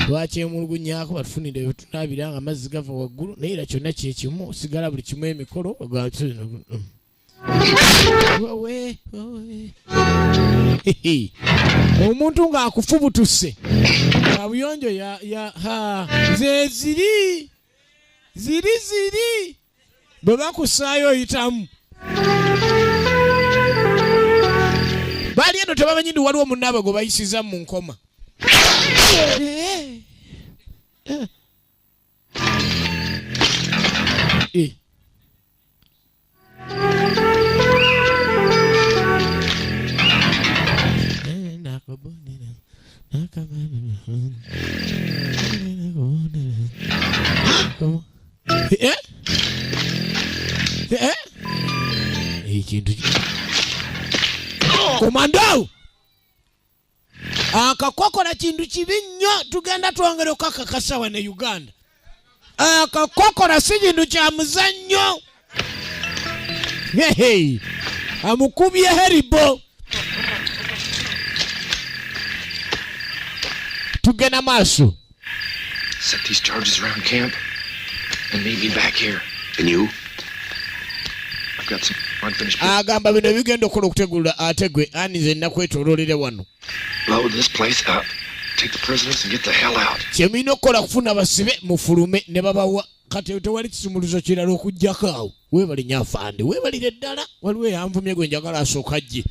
A: Lwaki emulugunyaako batufunire ebitunabira nga amazzi gava waggulu naye era kyonna kyekimu osigala buli kimu emikolo omuntu ng'akufubutuse abuyonjo ze ziri bwe bakusaayo oyitamu. Baali eno tebamanyi ndi waliwo munnaabwe gwe bayisiza mu nkoma. Komando akakokola kintu kibi nnyo tugenda twongera okukakasa wano e Uganda. Akakokola si kintu kya muzannyo. Amukubye heribo. Tugenda maaso.
C: Set these charges around camp and meet me back here. And you? I've got some unfinished business.
A: Agamba bino bigenda okukola okutegula ate gwe ani nze nakwetoloolera wano.
C: Blow this place up. Take the prisoners and get the hell out.
A: Kyemina okukola kufuna basibe mufulume ne babawa kati tewali kisumuluzo kirala okujjako awo. Weebali nyaafande weebalire ddala waliwo yanvumye gwe njagala asooka jje.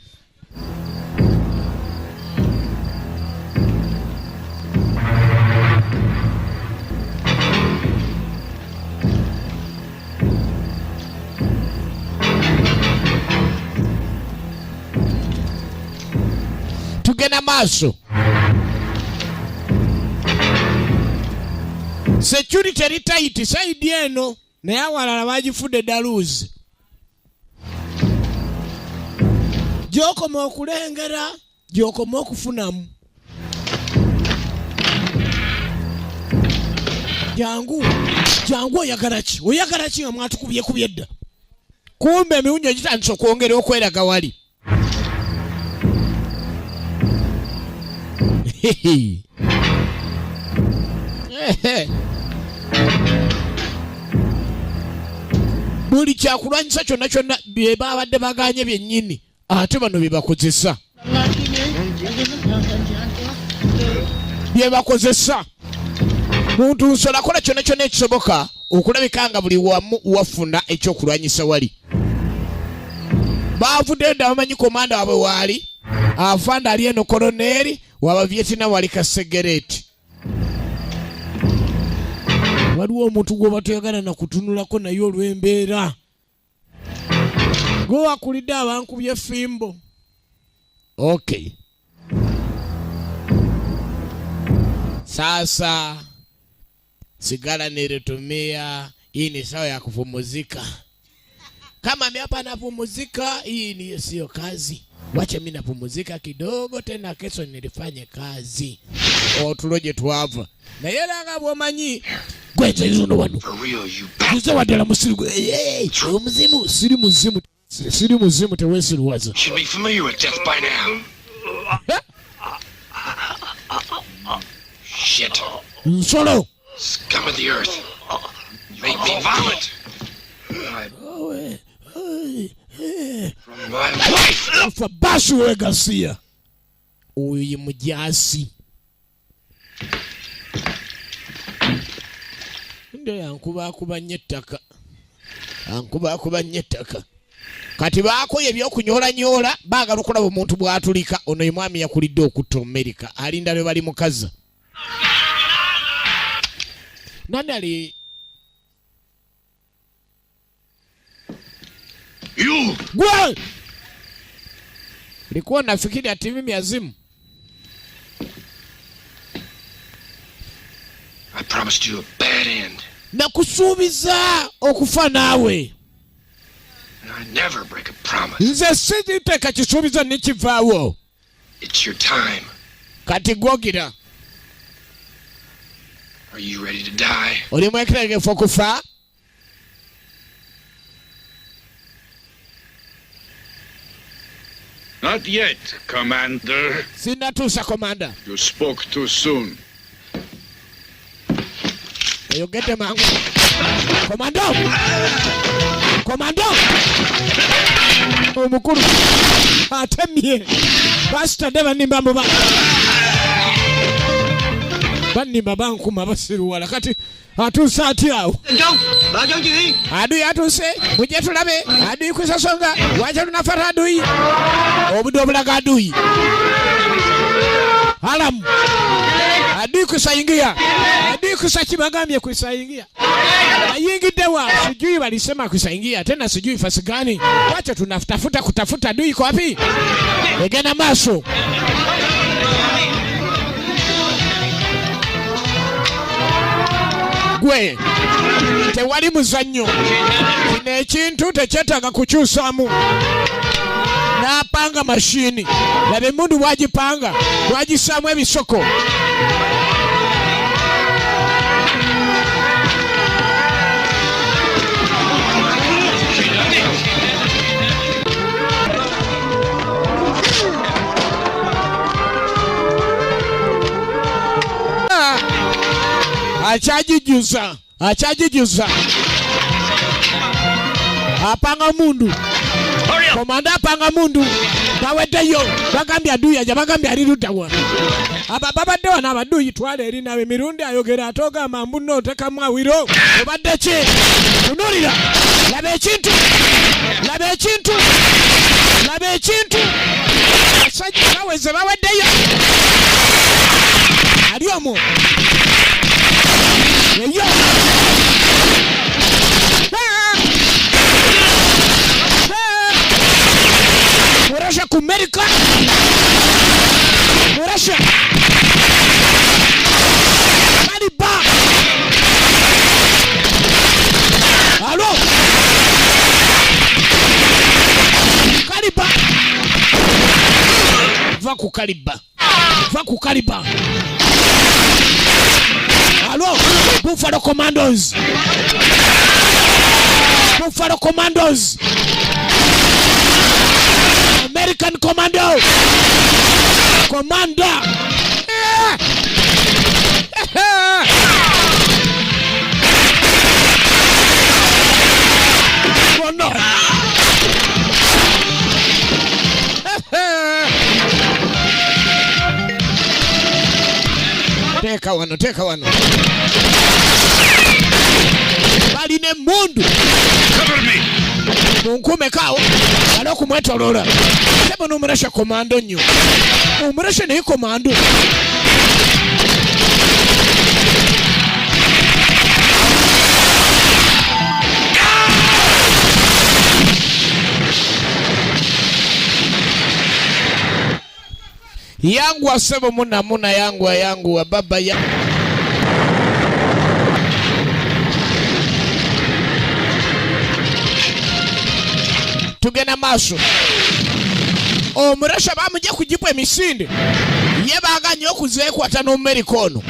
A: Tugenda maaso. Security eri tight side eno naye awalala bagifudde daluzi. Gy'okoma okulengera gy'okoma okufunamu. Jangu oyagala ki? Oyagala ki nga mwatukubye dda? Kumbe emiwunyo gitandise okwongera okweraga wali. Buli kyakulwanyisa kyonna kyonna bye babadde baganye byennyini ate bano bye bakozesa. Muntu nsolo akola kyonna kyonna ekisoboka okulabika nga buli wamu wafuna ekyokulwanyisa wali. Baavuddeyo dda bamanyi komanda waabwe waali. Afande ali eno koloneri waba Vietnam wali Kasegereti. Waliwo omuntu gwoba toyagala na kutunulako naye olw'embeera. Gwe wakulidde abankubye fimbo. Okay. Sasa sigara nilitumia. Hii ni sawa ya kupumzika. Kama mimi hapa napumzika, hii ni sio kazi. Wacha mimi napumzika kidogo tena kesho nilifanye kazi. Otuloje tuava. Na yera nga bwomanyi gwenze izuno wano.
C: For real, you
A: Kuza wadala musiru. Muzimu. Siri muzimu tewesiruwaza.
C: should be familiar with death by now. Shit.
A: Nsolo.
C: Scum of the earth. You make me vomit.
A: afa Basu we Garcia. Oyo mujasi. Ndio yankuba kubanyetaka. Ankuba nyetaka. Kati baako ebyokunyola nyola baagala okulaba omuntu bw'atulika ono ye mwami yakulidde okutta America alinda lwe bali mukaza. Nani ali
B: You!
A: Gwe! Likuwa nafikiri ati mimi azimu.
C: I promised you a bad end.
A: Nakusuubiza okufa naawe.
C: I never break a promise.
A: Nze sijiteeka kisuubizo nikivaawo.
C: It's your time.
A: Kati gwogira.
C: Are you ready to die?
A: Oli mwekeregefu okufa?
B: Not yet, Commander.
A: Sinatuusa komanda.
B: You spoke too soon.
A: Oyogedde mangu. Komando! Komando! Omukulu atemye. Basitadde banimba muba. Banimba bankuma basiruwala kati atuuse atya awo. Adui atuuse mujje tulabe adui kusasonga wacha tunafata adui obudde obulaga adui Alam adui kusaingia adui kusachibagambye kusaingia ayingidde wa sijui walisema kusaingia tena sijui fasi gani wacha tunatafuta kutafuta adui iko wapi egena maso gwe tewali muzannyo kino ekintu tekyetaaga kukyusaamu n'apanga mashini labe emundu bwagipanga bwagisaamu ebisoko Achajijuza apanga mundu komanda apanga mundu baweddeyo bagambye adui aja bagambye alirutawa ababadde wana abadui twale eri nawe mirundi ayogera atogamba mbuno otekamu awiro obadde ki tunulira laba ekintu asajja baweze baweddeyo ali omwo eyo Murasha ku America Murasha Kaliba Alo Kaliba Va ku Kaliba Alo Buffalo Commandos American Commando Commander oh no Teka wano bali ne mundu
B: Cover me!
A: munkume kao balo kumwetolola sebo n'omurasha komando nnyo omurasha naye komando yangu sebo muna yangu baba ya tugenda maaso omurasha bamujja kugipwa emisinde ye baganye okuzeekwata n'America ono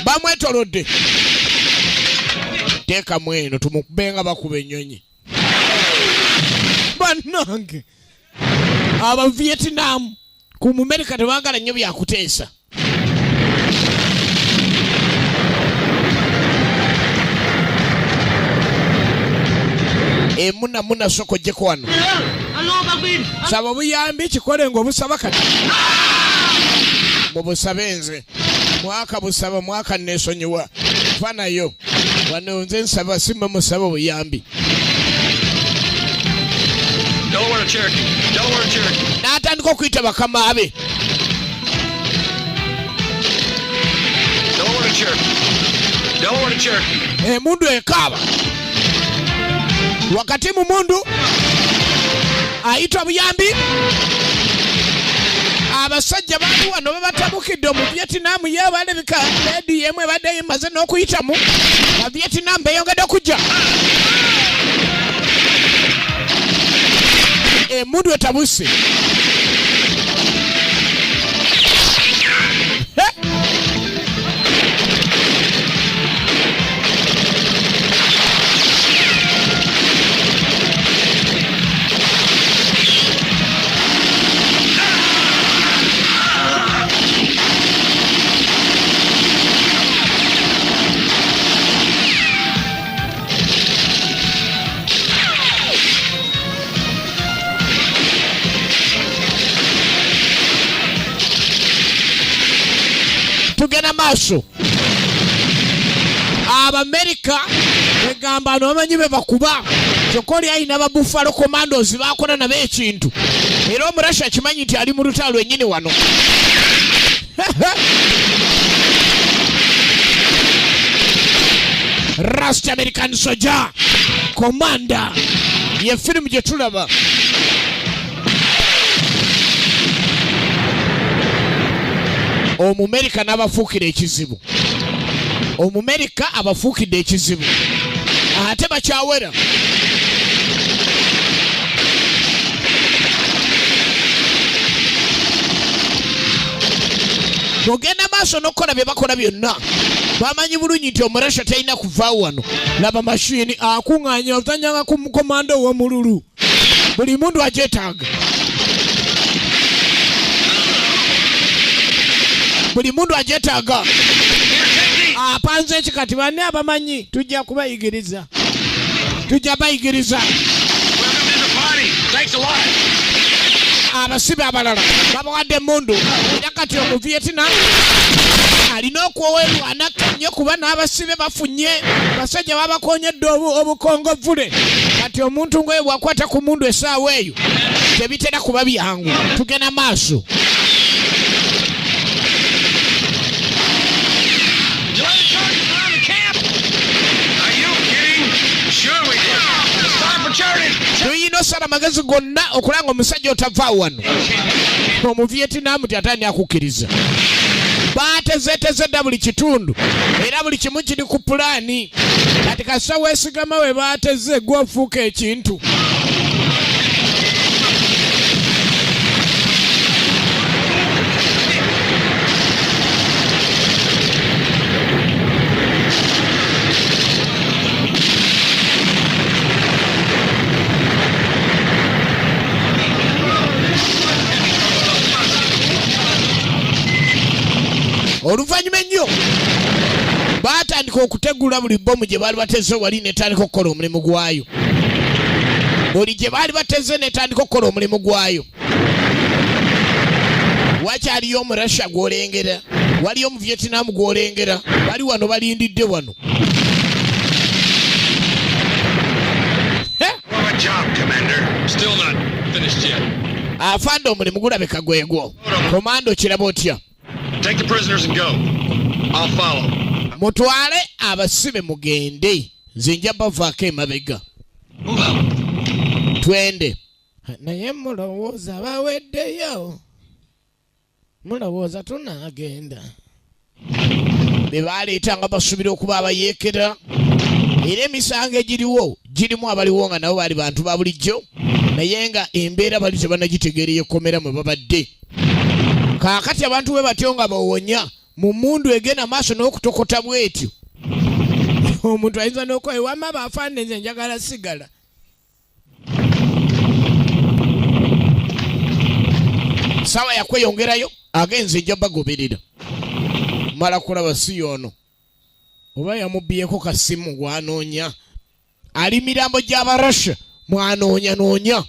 A: bamwetolodde teeka mweno tumukubenga bakuba ennyonyi. Bannange aba Vietnam ku America tebaagala nnyo byakuteesa. Muna soko jeko wano. Saba buyambi kikole ng'obusaba kati. Mubusabenze. Mwaka busaba mwaka nesonyiwa. Fanayo. Wano nze nsaba simba musaba buyambi.
E: Delaware Cherokee. Delaware Cherokee.
A: N'atandika okuyita bakama abe.
E: Delaware Cherokee. Delaware Cherokee.
A: Emundu ekaaba. Wakati mu mundu ayitwa buyambi. Abasajja baali wano babatabukidde mu Vietnam ye balabika lady yemwe badde yemaze n'okuyitamu. Ba Vietnam beyongedde okujja. Emundu etabuse. Tugenda maaso. Abamerika begamba n'abamanyi be bakuba. Kyokoli ayina ba Buffalo Commandos bakola nabo ekintu. Era Omurasha kimanyi nti ali mu lutalo ennyini wano. Rust American Soldier Commander ye firimu gye tulaba. Omumerika n'abafuukira ekizibu. Omumerika abafuukidde ekizibu. Ate bakyawera. Bw'ogenda maaso n'okukola bye bakola byonna bamanyi bulungi nti Omurasha talina kuvaawo wano. Laba mashini akuŋŋaanya otanyanga ku mukomando ow'omululu. Buli mundu agyetaaga. Buli mundu agyetaaga. Apanze ekikati banne abamanyi tujja kubayigiriza. Tujja bayigiriza. Abasibe abalala babawadde emmundu. Era kati omu Vietnam alina okwowerwa nnyo kuba n'abasibe bafunye. Basajja babakoonyedde obukongovvule. Kati omuntu ngoye bw'akwata ku mundu essaawa eyo tebitera kuba byangu. Tugenda maaso. Tuyina osala magezi gonna okulanga omusajja otavaawo wano. Omu Vietnam tyatani akukkiriza. Baatezeeteze dda buli kitundu. Era buli kimu kiri ku pulaani. Kati kasita weesigama we baateze gwe ofuuka ekintu. Oluvannyuma ennyo baatandika okutegula buli bbomu gye baali bateze wali netandika okukola omulimu gwayo. Buli gye baali bateze netandika okukola omulimu gwayo. Wakyaliyo Omurasha gw'olengera, waliyo mu Vietnam gw'olengera, bali wano balindidde wano.
E: Still not finished yet.
A: Afande omulimu gulabika gwegwo. Komando kiraba otya?
E: Take the prisoners and go. I'll follow.
A: Mutwale abasibe mugende. Nze nja bavaako emabega. Twende. Naye mulowooza baweddeyo. Mulowooza tunaagenda. Be baaleetanga basuubira okuba abayeekera. Era emisango egiriwo girimu abaliwo nga nabo baali bantu ba bulijjo. Naye nga embeera bali tebannagitegeera ekkomera mwe babadde. Kaakati abantu bwe batyo nga bawonya mu mmundu egenda maaso n'okutokota bw'etyo. omuntu ayinza n'okwoyo wama baafaanane nze njagala sigala. Sawa yakweyongerayo agenze ejja bagoberera. Mala kulaba si yono. Oba yamubbiyeko kasimu gwanoonya. Ali mirambo gy'Abarussia mwanoonya noonya.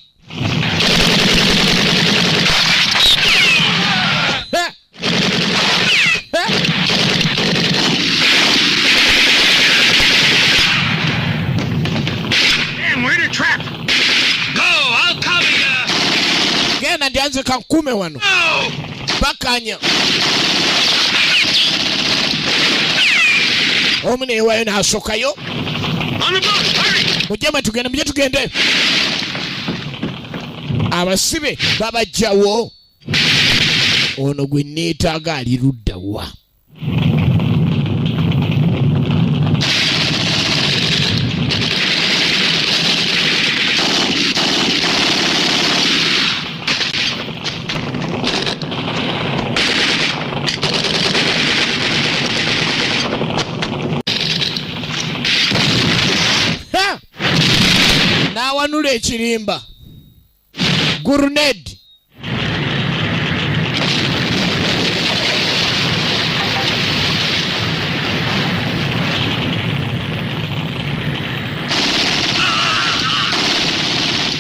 A: Genda ndyanze kankume wano. Bakanya. Omune ewayo n'asokayo. Mujjema tugende mujje tugende. Abasibe babajjawo. Ono gwe neetaaga ali ludda wa. N'awanula ekirimba. Grenade.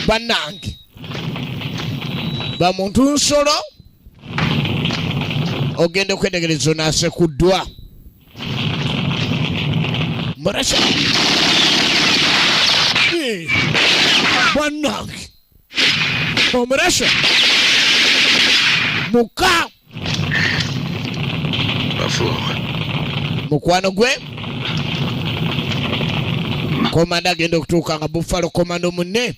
A: Bannange. Bamuntu nsolo. Ogenda okwetegereza onaasekuddwa. Murasha. Bannange. Omurasha. Muka.
C: Buffalo.
A: Mukwano gwe. Komanda agenda okutuuka nga Buffalo komando munne.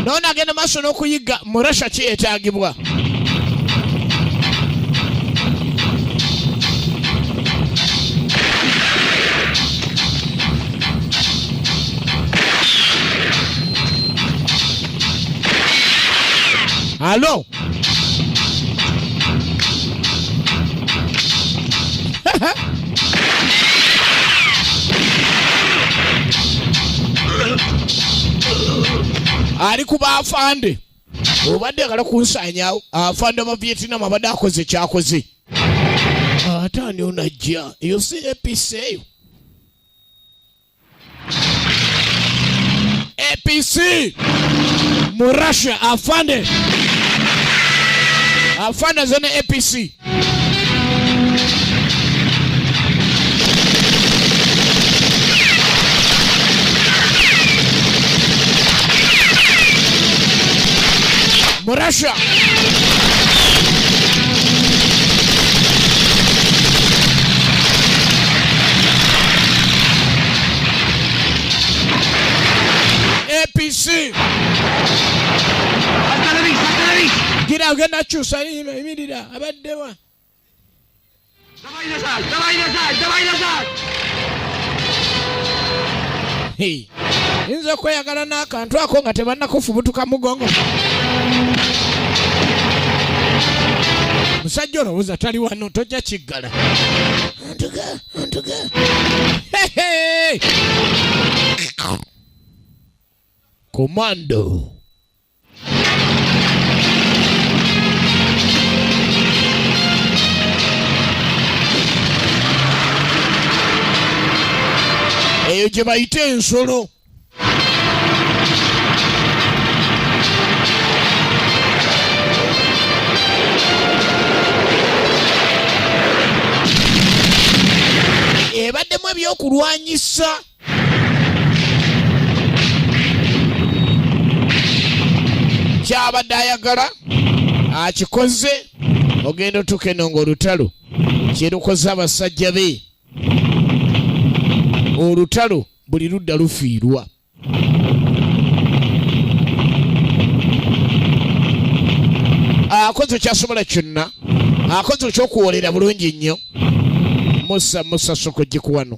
A: Nona agenda maaso n'okuyiga Murasha kyetaagibwa. Halo. Ali kuba afande. Obadde agala kunsaanyaawo. Afande aba Vietnam abadde akoze kyakoze. Ate ani onajja. Eyo si APC eyo. APC. Murasha afande. Afande zene APC. Murasha. APC. Gira agenda kyusa emirira abaddewa. Hey. Inza kweyagala n'akantu ako nga tebannakufubutuka mugongo. Musajja olowooza tali wano tojja kiggala. Ntuga. Hey. Commando. Eyo gye bayita ensolo. Ebaddemu ebyokulwanyisa. Kyabadde ayagala akikoze. Ogenda otuuka eno ng'olutalo kyerukoze abasajja be. Olutalo buli ludda lufiirwa. Akoze kyasobola kyonna, akoze ekyokuwolera bulungi nnyo. Musa soko gye kuwano.